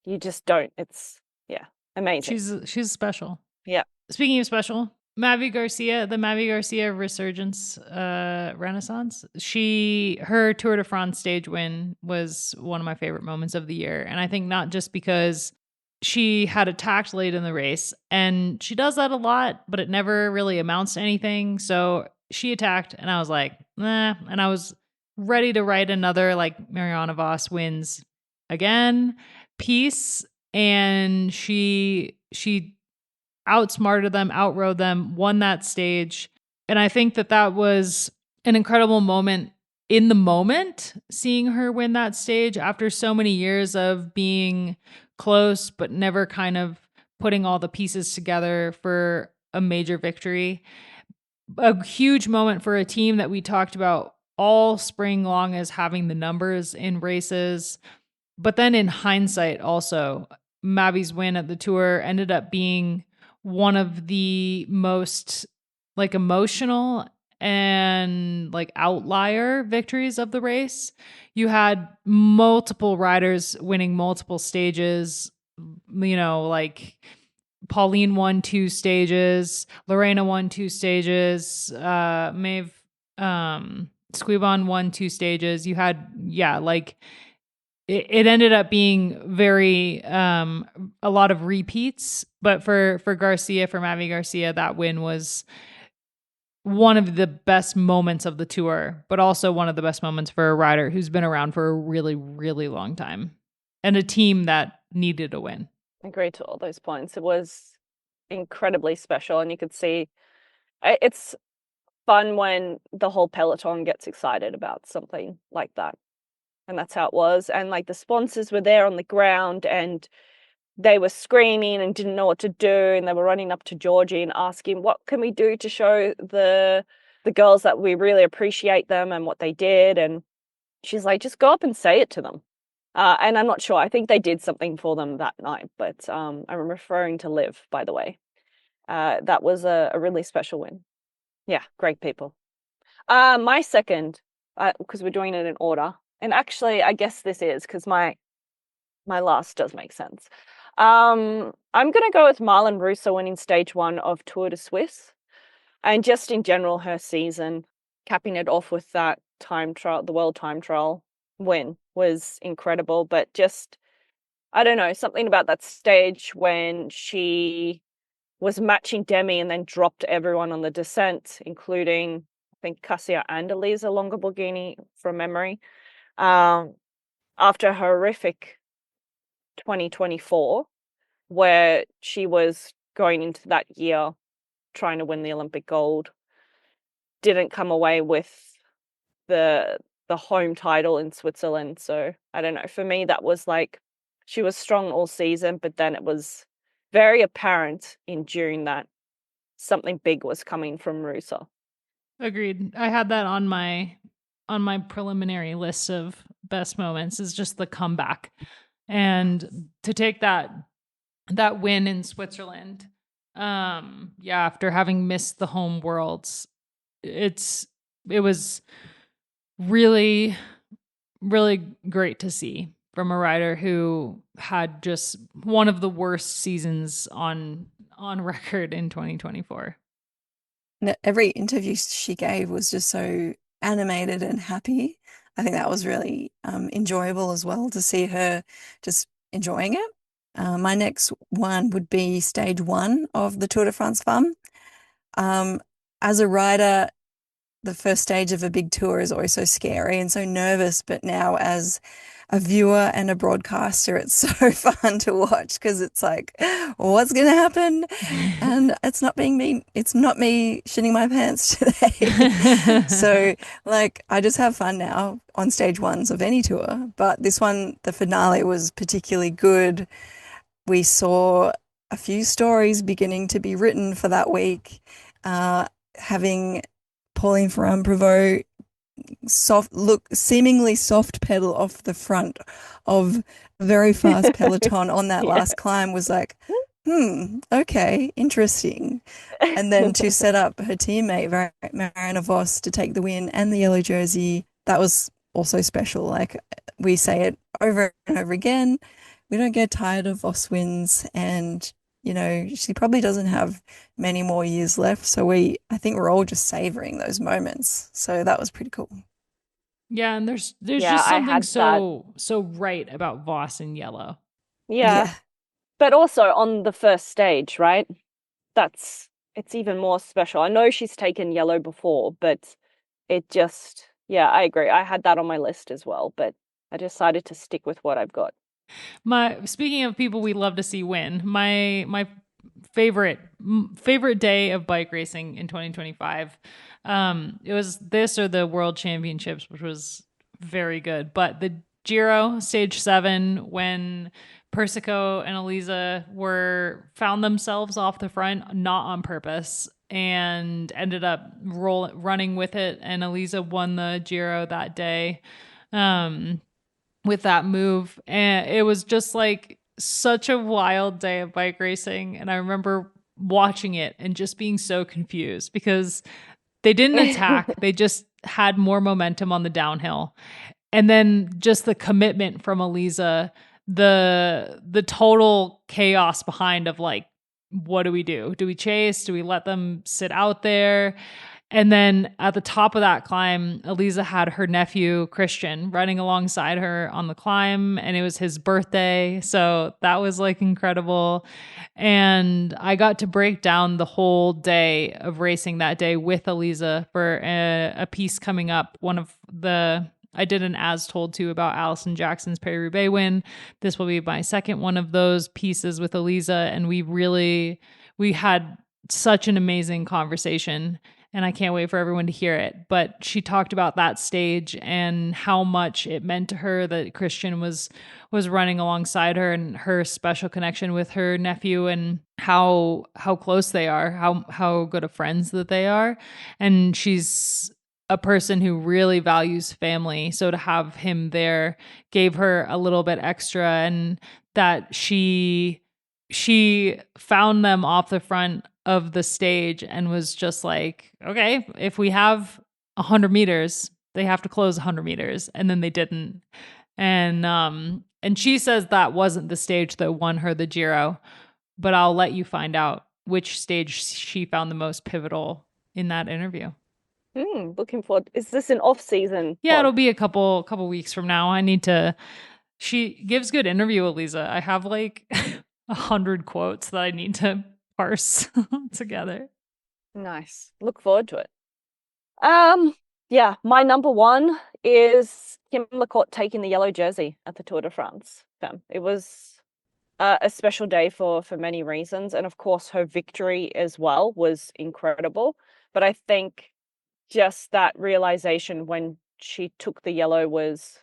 You just don't, it's, yeah, amazing. She's special. Yeah. Speaking of special, the Mavi Garcia Resurgence Renaissance. Her Tour de France stage win was one of my favorite moments of the year. And I think not just because she had attacked late in the race, and she does that a lot, but it never really amounts to anything. So she attacked and I was like, nah. And I was ready to write another like Marianne Vos wins again piece. And she outsmarted them, outrode them, won that stage. And I think that was an incredible moment in the moment, seeing her win that stage after so many years of being close, but never kind of putting all the pieces together for a major victory. A huge moment for a team that we talked about all spring long as having the numbers in races. But then in hindsight, also, Mavi's win at the Tour ended up being one of the most like emotional and like outlier victories of the race. You had multiple riders winning multiple stages, you know, like Pauline won 2 stages, Lorena won 2 stages, Maeve Squibon won 2 stages. You had, like it ended up being very a lot of repeats. But for Garcia, for Mavi Garcia, that win was one of the best moments of the tour, but also one of the best moments for a rider who's been around for a really, really long time and a team that needed a win. Agree to all those points. It was incredibly special, and you could see it's fun when the whole peloton gets excited about something like that. And that's how it was. And like the sponsors were there on the ground and they were screaming and didn't know what to do, and they were running up to Georgie and asking, what can we do to show the girls that we really appreciate them and what they did? And she's like, just go up and say it to them. And I'm not sure. I think they did something for them that night, but I'm referring to Liv, by the way. That was a really special win. Yeah, great people. My second, because we're doing it in order, and actually, I guess this is because my last does make sense. I'm going to go with Marlon Russo winning stage 1 of Tour de Suisse, and just in general, her season, capping it off with that time trial, the world time trial win was incredible. But just, I don't know, something about that stage when she was matching Demi and then dropped everyone on the descent, including, I think, Cassia and Elisa Longoborghini from memory. After a horrific 2024, where she was going into that year trying to win the Olympic gold, didn't come away with the home title in Switzerland. So I don't know. For me, that was like, she was strong all season, but then it was very apparent in June that something big was coming from Russo. Agreed. I had that on my preliminary list of best moments, is just the comeback. And to take that win in Switzerland, after having missed the home worlds, it was really, really great to see from a rider who had just one of the worst seasons on record in 2024. Every interview she gave was just so animated and happy. I think that was really enjoyable as well to see her just enjoying it. My next one would be stage 1 of the Tour de France Femmes. As a rider, the first stage of a big tour is always so scary and so nervous, but now as a viewer and a broadcaster, it's so fun to watch because it's like, what's going to happen? And it's not me shitting my pants today. So like, I just have fun now on stage 1s of any tour, but this one, the finale, was particularly good. We saw a few stories beginning to be written for that week, having Pauline Ferrand-Prévot seemingly soft pedal off the front of a very fast peloton on that last climb was like, okay, interesting. And then to set up her teammate, Marianne Vos, to take the win and the yellow jersey, that was also special. Like, we say it over and over again, we don't get tired of Vos wins, and you know, she probably doesn't have many more years left. So I think we're all just savoring those moments. So that was pretty cool. Yeah, and there's just something so right about Vos in yellow. Yeah. But also on the first stage, right? It's even more special. I know she's taken yellow before, but it just, I agree. I had that on my list as well, but I decided to stick with what I've got. Speaking of people we love to see win, my favorite day of bike racing in 2025, it was this or the World Championships, which was very good. But the Giro stage 7, when Persico and Elisa found themselves off the front, not on purpose, and ended up running with it, and Elisa won the Giro that day. With that move, and it was just like such a wild day of bike racing. And I remember watching it and just being so confused because they didn't attack. They just had more momentum on the downhill. And then just the commitment from Elisa, the total chaos behind of like, what do we do? Do we chase? Do we let them sit out there? And then at the top of that climb, Eliza had her nephew, Christian, running alongside her on the climb, and it was his birthday. So that was like incredible. And I got to break down the whole day of racing that day with Eliza for a piece coming up. I did an As Told To about Allison Jackson's Paris-Roubaix win. This will be my second one of those pieces with Eliza. And we had such an amazing conversation, and I can't wait for everyone to hear it. But she talked about that stage and how much it meant to her that Christian was running alongside her, and her special connection with her nephew, and how close they are, how good of friends that they are. And she's a person who really values family. So to have him there gave her a little bit extra, and that she found them off the front of the stage and was just like, okay, if we have 100 meters, they have to close 100 meters. And then they didn't. And she says that wasn't the stage that won her the Giro, but I'll let you find out which stage she found the most pivotal in that interview. Looking forward. Is this an off season? Yeah, it'll be a couple weeks from now. She gives good interview, Eliza. I have like 100 quotes that I need to parse together. Nice. Look forward to it. Yeah, my number one is Kim Lecourt taking the yellow jersey at the Tour de France. It was a special day for many reasons, and of course her victory as well was incredible. But I think just that realization when she took the yellow was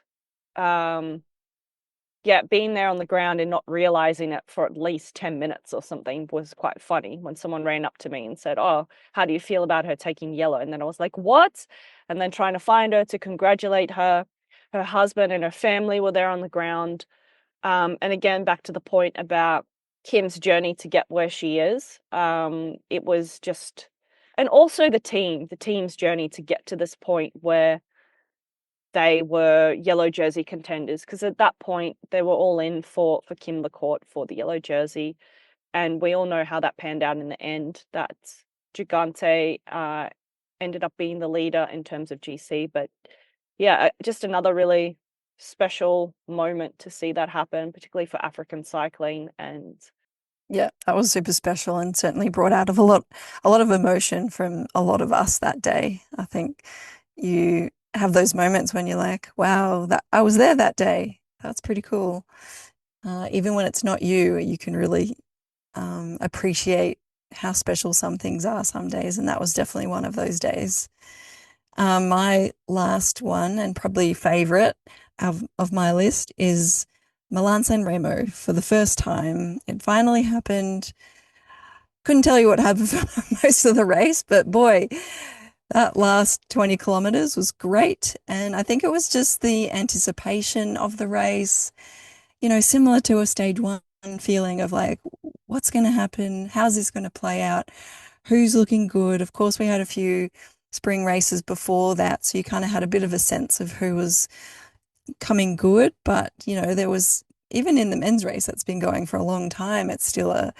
being there on the ground and not realizing it for at least 10 minutes or something was quite funny. When someone ran up to me and said, "Oh, how do you feel about her taking yellow?" And then I was like, "What?" And then trying to find her to congratulate her. Her husband and her family were there on the ground. And again, back to the point about Kim's journey to get where she is. It was just, and also the team's journey to get to this point where they were yellow jersey contenders, because at that point they were all in for Kim Lecourt for the yellow jersey, and we all know how that panned out in the end. That Gigante ended up being the leader in terms of GC, but yeah, just another really special moment to see that happen, particularly for African cycling. And yeah, that was super special, and certainly brought out a lot of emotion from a lot of us that day. I think you have those moments when you're like, wow, that I was there that day. That's pretty cool. Even when it's not you, you can really appreciate how special some things are some days, and that was definitely one of those days. My last one, and probably favorite of my list, is Milan-San Remo. For the first time, it finally happened. Couldn't tell you what happened for most of the race, but boy, that last 20 kilometers was great. And I think it was just the anticipation of the race, similar to a stage one feeling of like, what's going to happen? How's this going to play out? Who's looking good? Of course, we had a few spring races before that, so you kind of had a bit of a sense of who was coming good. But, there was, even in the men's race that's been going for a long time, it's still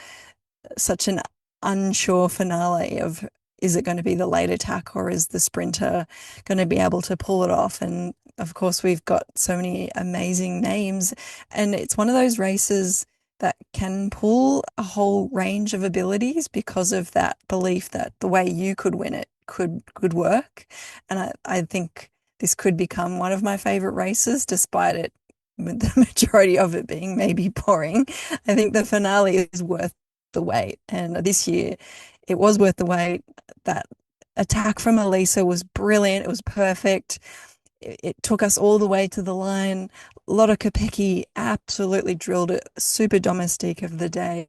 such an unsure finale of, is it going to be the late attack, or is the sprinter going to be able to pull it off? And of course, we've got so many amazing names, and it's one of those races that can pull a whole range of abilities because of that belief that the way you could win it could work. And I think this could become one of my favorite races, despite it, the majority of it being maybe boring. I think the finale is worth the wait, and this year it was worth the wait. That attack from Elisa was brilliant. It was perfect. It took us all the way to the line. Lotte Kopecky absolutely drilled it. Super domestique of the day.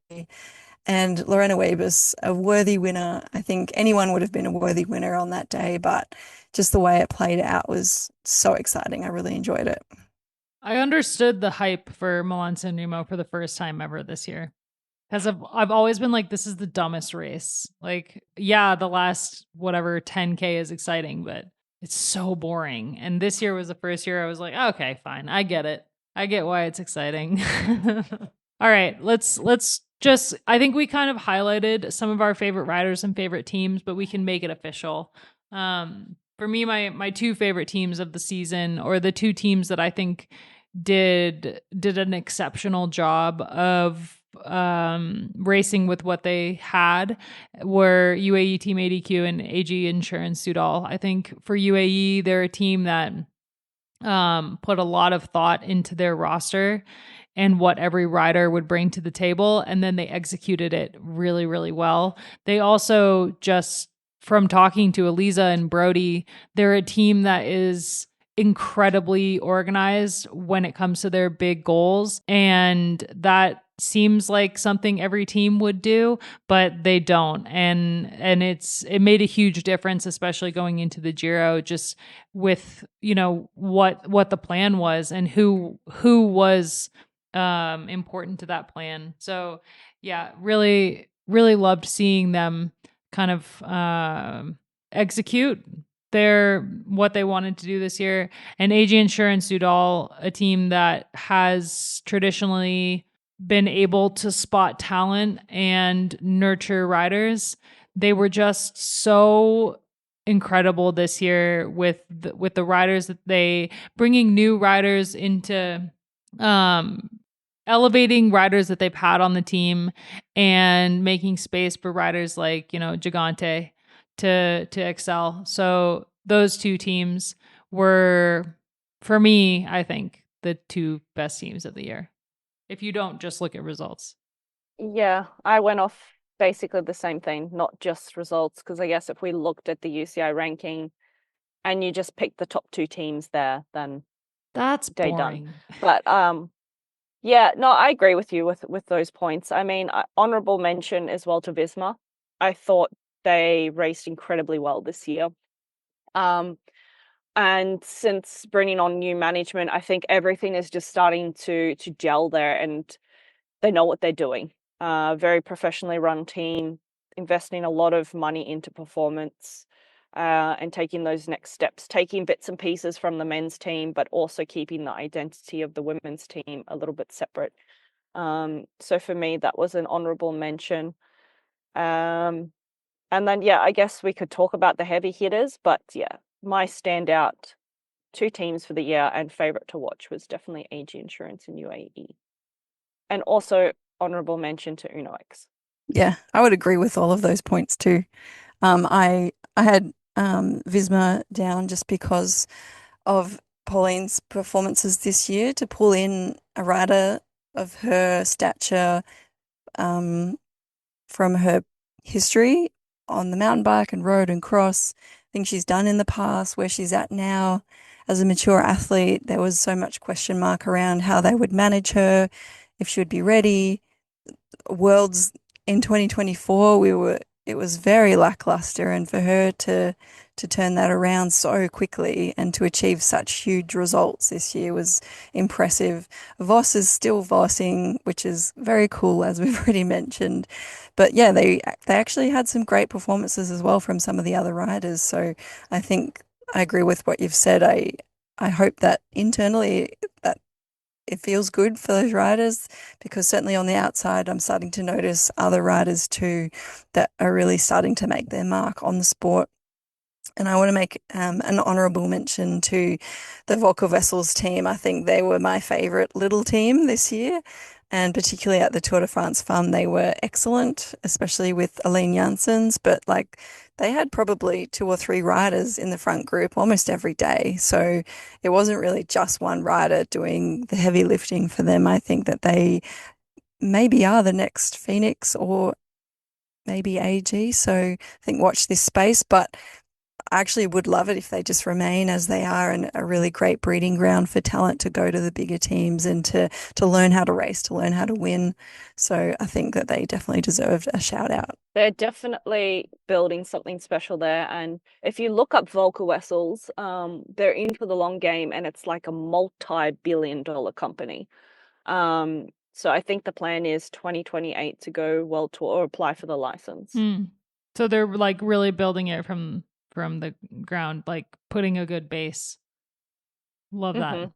And Lorena Wiebes, a worthy winner. I think anyone would have been a worthy winner on that day, but just the way it played out was so exciting. I really enjoyed it. I understood the hype for Milan-San Remo for the first time ever this year. Because I've always been like, this is the dumbest race. Like, yeah, the last 10K is exciting, but it's so boring. And this year was the first year I was like, okay, fine. I get it. I get why it's exciting. All right, let's just, I think we kind of highlighted some of our favorite riders and favorite teams, but we can make it official. For me, my two favorite teams of the season, or the two teams that I think did an exceptional job of racing with what they had, were UAE Team ADQ and AG Insurance Sudal. I think for UAE, they're a team that put a lot of thought into their roster and what every rider would bring to the table, and then they executed it really, really well. They also, just from talking to Eliza and Brody, they're a team that is incredibly organized when it comes to their big goals, and that seems like something every team would do, but they don't. And it made a huge difference, especially going into the Giro, just with, you know, what the plan was and who was important to that plan. So yeah, really, really loved seeing them kind of execute what they wanted to do this year. And AG Insurance Sudal, a team that has traditionally been able to spot talent and nurture riders. They were just so incredible this year with the riders that they bringing new riders into, elevating riders that they've had on the team and making space for riders like, you know, Gigante to excel. So those two teams were, for me, I think, the two best teams of the year, if you don't just look at results. Yeah, I went off basically the same thing, not just results, because I guess if we looked at the UCI ranking and you just picked the top two teams there, then That's day boring. done. But yeah, no, I agree with you with those points. I mean, honorable mention as well to Visma. I thought they raced incredibly well this year. And since bringing on new management, I think everything is just starting to gel there, and they know what they're doing. Very professionally run team, investing a lot of money into performance, and taking those next steps, taking bits and pieces from the men's team, but also keeping the identity of the women's team a little bit separate. So for me, that was an honorable mention. And then, yeah, I guess we could talk about the heavy hitters, but yeah, my standout two teams for the year and favorite to watch was definitely AG Insurance and UAE. And also honorable mention to UnoX. Yeah, I would agree with all of those points too. I had Visma down just because of Pauline's performances this year. To pull in a rider of her stature, from her history on the mountain bike and road and cross, things she's done in the past, where she's at now as a mature athlete. There was so much question mark around how they would manage her, if she would be ready. Worlds in 2024, it was very lackluster, and for her to turn that around so quickly and to achieve such huge results this year was impressive. Voss is still vossing, which is very cool, as we've already mentioned. But yeah, they actually had some great performances as well from some of the other riders. So I think I agree with what you've said. I hope that internally that it feels good for those riders, because certainly on the outside, I'm starting to notice other riders too that are really starting to make their mark on the sport. And I want to make an honourable mention to the Volker Wessels team. I think they were my favourite little team this year, and particularly at the Tour de France Fun, they were excellent, especially with Aline Janssens. But like, they had probably 2 or 3 riders in the front group almost every day. So it wasn't really just one rider doing the heavy lifting for them. I think that they maybe are the next Phoenix or maybe AG. So I think watch this space. But I actually would love it if they just remain as they are, and a really great breeding ground for talent to go to the bigger teams and to learn how to race, to learn how to win. So I think that they definitely deserved a shout out. They're definitely building something special there. And if you look up Volker Wessels, they're in for the long game, and it's like a multi-billion-dollar company. So I think the plan is 2028 to go World Tour or apply for the license. So they're like really building it from the ground, like putting a good base. Love that.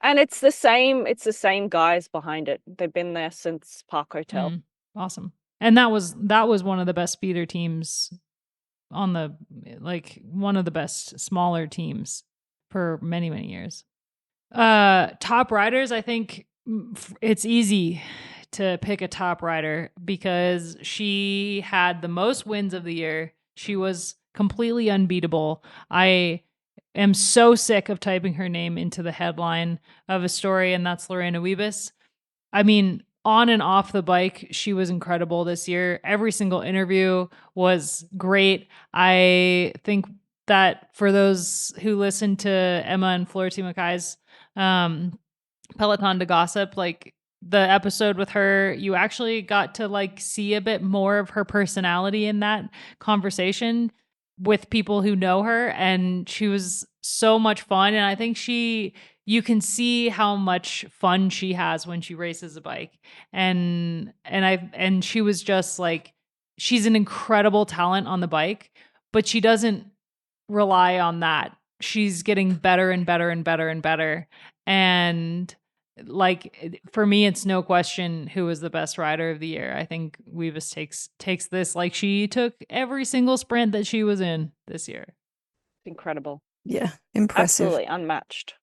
And it's the same guys behind it. They've been there since Park Hotel. Awesome. And that was one of the best speeder teams like one of the best smaller teams for many, many years. Top riders, I think it's easy to pick a top rider because she had the most wins of the year. She was completely unbeatable. I am so sick of typing her name into the headline of a story, and that's Lorena Wiebes. I mean, on and off the bike, she was incredible this year. Every single interview was great. I think that for those who listen to Emma and Florty Mackay's Peloton to Gossip, like the episode with her, you actually got to like see a bit more of her personality in that conversation with people who know her, and she was so much fun. And I think you can see how much fun she has when she races a bike. And she was just like, she's an incredible talent on the bike, but she doesn't rely on that. She's getting better and better and better and better. And like for me, it's no question who was the best rider of the year. I think Wiebes takes this, like she took every single sprint that she was in this year. Incredible. Yeah, impressive. Absolutely unmatched.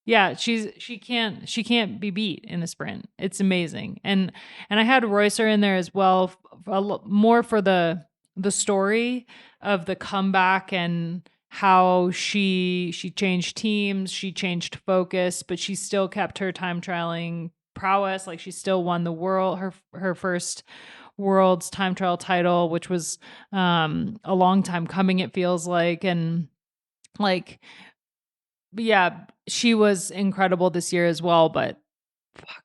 Yeah, she can't be beat in a sprint. It's amazing. And I had Reusser in there as well, more for the story of the comeback and how she changed teams, she changed focus, but she still kept her time trialing prowess. Like she still won the world, her first world's time trial title, which was a long time coming, it feels like. And like, yeah, she was incredible this year as well, but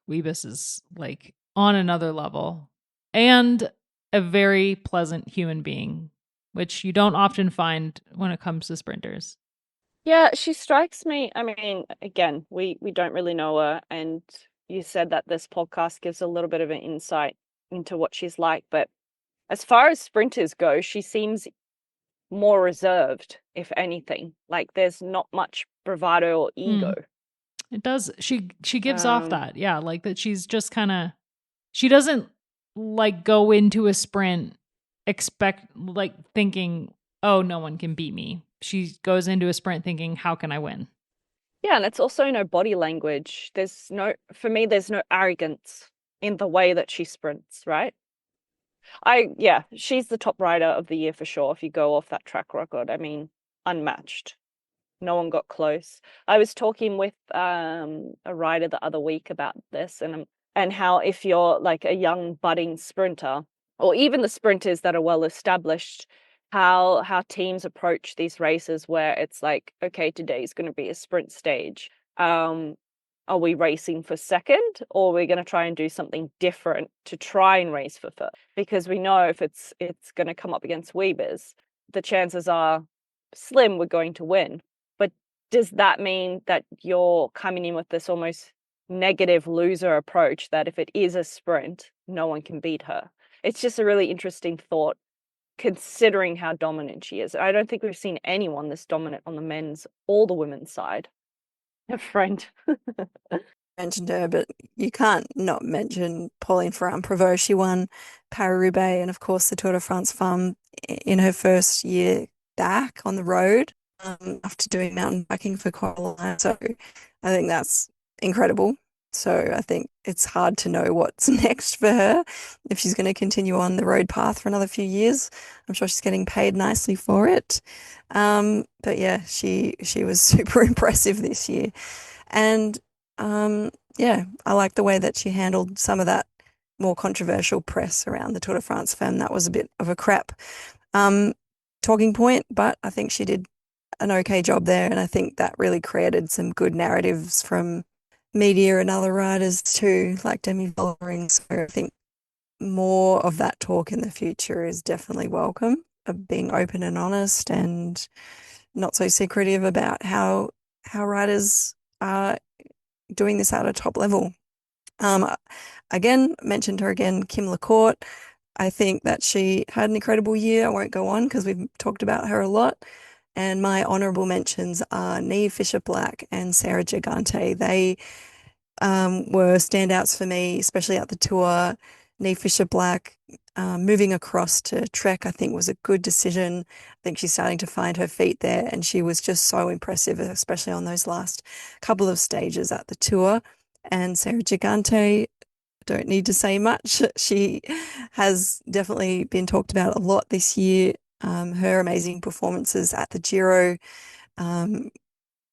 Wiebes is like on another level and a very pleasant human being, which you don't often find when it comes to sprinters. Yeah, she strikes me. I mean, again, we don't really know her, and you said that this podcast gives a little bit of an insight into what she's like, but as far as sprinters go, she seems more reserved, if anything. Like there's not much bravado or ego. It does. She gives off that. Yeah, like that she's just kind of, she doesn't like go into a sprint thinking, oh, no one can beat me. She goes into a sprint thinking, how can I win? Yeah, and it's also no body language. For me, there's no arrogance in the way that she sprints, right? She's the top rider of the year for sure. If you go off that track record, I mean, unmatched. No one got close. I was talking with a rider the other week about this and how if you're like a young budding sprinter, or even the sprinters that are well established, how teams approach these races where it's like, okay, today's going to be a sprint stage. Are we racing for second, or are we going to try and do something different to try and race for first? Because we know if it's going to come up against Wiebes, the chances are slim we're going to win. But does that mean that you're coming in with this almost negative loser approach that if it is a sprint, no one can beat her? It's just a really interesting thought, considering how dominant she is. I don't think we've seen anyone this dominant on the men's or the women's side. A friend. Mentioned her, but you can't not mention Pauline Ferrand-Prévot. She won Paris-Roubaix and, of course, the Tour de France Femmes in her first year back on the road after doing mountain biking for quite a while. So I think that's incredible. So I think it's hard to know what's next for her if she's going to continue on the road path for another few years. I'm sure she's getting paid nicely for it. But yeah, she was super impressive this year. And yeah, I like the way that she handled some of that more controversial press around the Tour de France Femme. That was a bit of a crap talking point, but I think she did an okay job there. And I think that really created some good narratives from media and other riders too, like Demi Vollering. So I think more of that talk in the future is definitely welcome, of being open and honest and not so secretive about how riders are doing this at a top level. Again, mentioned her again, Kim LaCourte. I think that she had an incredible year. I won't go on because we've talked about her a lot. And my honourable mentions are Niamh Fisher-Black and Sarah Gigante. They were standouts for me, especially at the Tour. Nee Fisher Black moving across to Trek, I think, was a good decision. I think she's starting to find her feet there, and she was just so impressive, especially on those last couple of stages at the tour. And Sarah Gigante, don't need to say much. She has definitely been talked about a lot this year. Her amazing performances at the Giro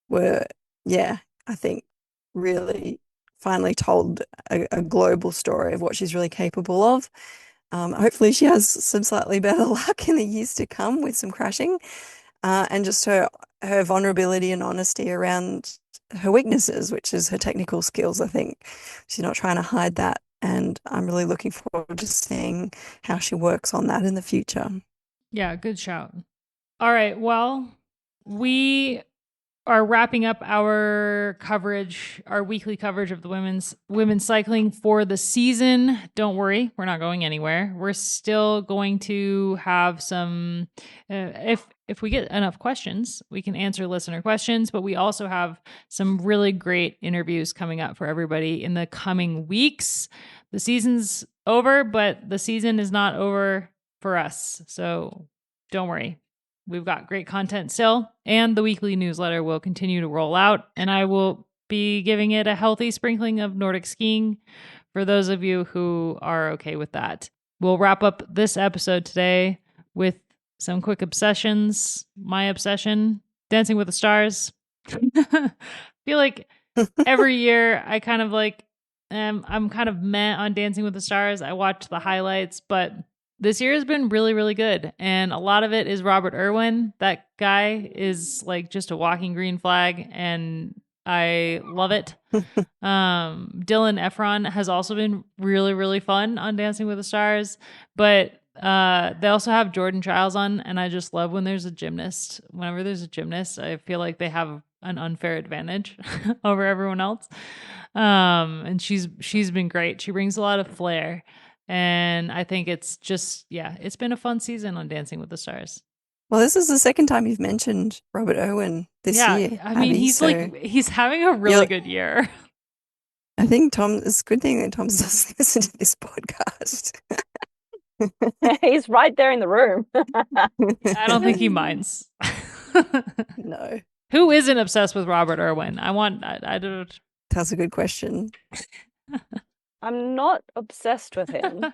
were, yeah, I think really finally told a global story of what she's really capable of. Hopefully she has some slightly better luck in the years to come with some crashing, and just her vulnerability and honesty around her weaknesses, which is her technical skills. I think she's not trying to hide that, and I'm really looking forward to seeing how she works on that in the future. Yeah, good shout. All right, well, we are wrapping up our coverage, our weekly coverage of the women's cycling for the season. Don't worry, we're not going anywhere. We're still going to have some if we get enough questions, we can answer listener questions, but we also have some really great interviews coming up for everybody in the coming weeks. The season's over, but the season is not over for us. So don't worry. We've got great content still, and the weekly newsletter will continue to roll out, and I will be giving it a healthy sprinkling of Nordic skiing for those of you who are okay with that. We'll wrap up this episode today with some quick obsessions. My obsession, Dancing with the Stars. I feel like every year I kind of like, I'm kind of meh on Dancing with the Stars. I watch the highlights, but this year has been really, really good. And a lot of it is Robert Irwin. That guy is like just a walking green flag, and I love it. Dylan Efron has also been really, really fun on Dancing with the Stars. But they also have Jordan Childs on, and I just love when there's a gymnast. Whenever there's a gymnast, I feel like they have an unfair advantage over everyone else. And she's been great. She brings a lot of flair. And I think it's just, yeah, it's been a fun season on Dancing with the Stars. Well, this is the second time you've mentioned Robert Irwin this year, I mean, Abby, he's having a really good year. I think it's a good thing that Tom doesn't listen to this podcast. He's right there in the room. I don't think he minds. No. Who isn't obsessed with Robert Irwin? I don't. That's a good question. I'm not obsessed with him,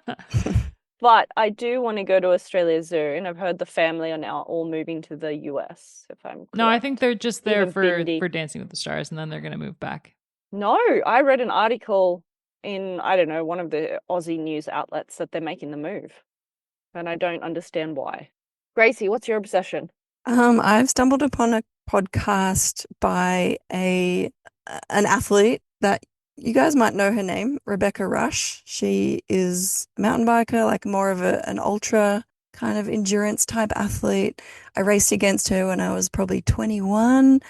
but I do want to go to Australia Zoo, and I've heard the family are now all moving to the US, if I'm correct. No, I think they're just there Even for Bindi. Dancing with the Stars, and then they're going to move back. No, I read an article in, I don't know, one of the Aussie news outlets that they're making the move, and I don't understand why. Gracie, what's your obsession? I've stumbled upon a podcast by an athlete that you guys might know her name, Rebecca Rush. She is a mountain biker, like more of an ultra kind of endurance type athlete. I raced against her when I was probably 21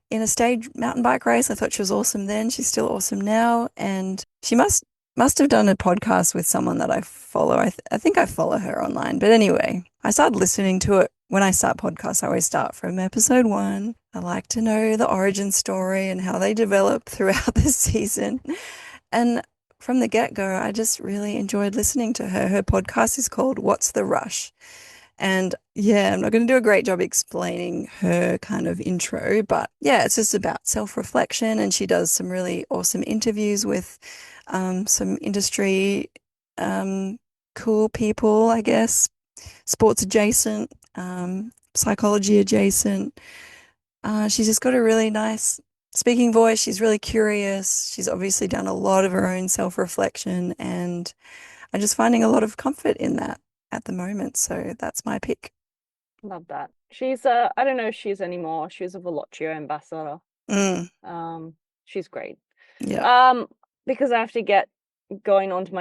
in a stage mountain bike race. I thought she was awesome then. She's still awesome now. And she must have done a podcast with someone that I follow. I think I follow her online. But anyway, I started listening to it. When I start podcasts, I always start from episode 1. I like to know the origin story and how they develop throughout the season. And from the get-go, I just really enjoyed listening to her. Her podcast is called What's the Rush? And yeah, I'm not going to do a great job explaining her kind of intro, but yeah, it's just about self-reflection, and she does some really awesome interviews with some industry cool people, I guess, sports adjacent, psychology adjacent. She's just got a really nice speaking voice. She's really curious. She's obviously done a lot of her own self-reflection, and I'm just finding a lot of comfort in that at the moment. So that's my pick. Love that. She's I don't know if she's anymore. She's a Velocio ambassador. She's great. Yeah. Because I have to get going on to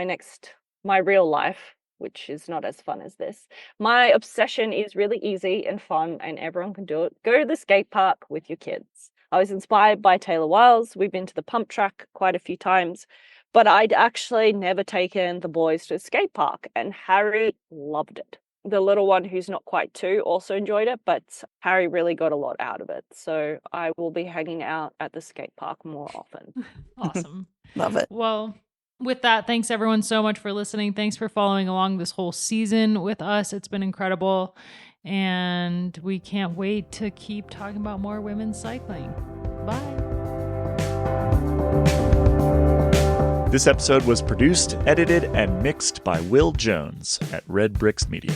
my real life, which is not as fun as this. My obsession is really easy and fun, and everyone can do it. Go to the skate park with your kids. I was inspired by Taylor Wiles. We've been to the pump track quite a few times, but I'd actually never taken the boys to the skate park, and Harry loved it. The little one, who's not quite 2, also enjoyed it, but Harry really got a lot out of it. So I will be hanging out at the skate park more often. Awesome. Love it. Well, With that, thanks everyone so much for listening. Thanks for following along this whole season with us. It's been incredible. And we can't wait to keep talking about more women's cycling. Bye. This episode was produced, edited, and mixed by Will Jones at Red Bricks Media.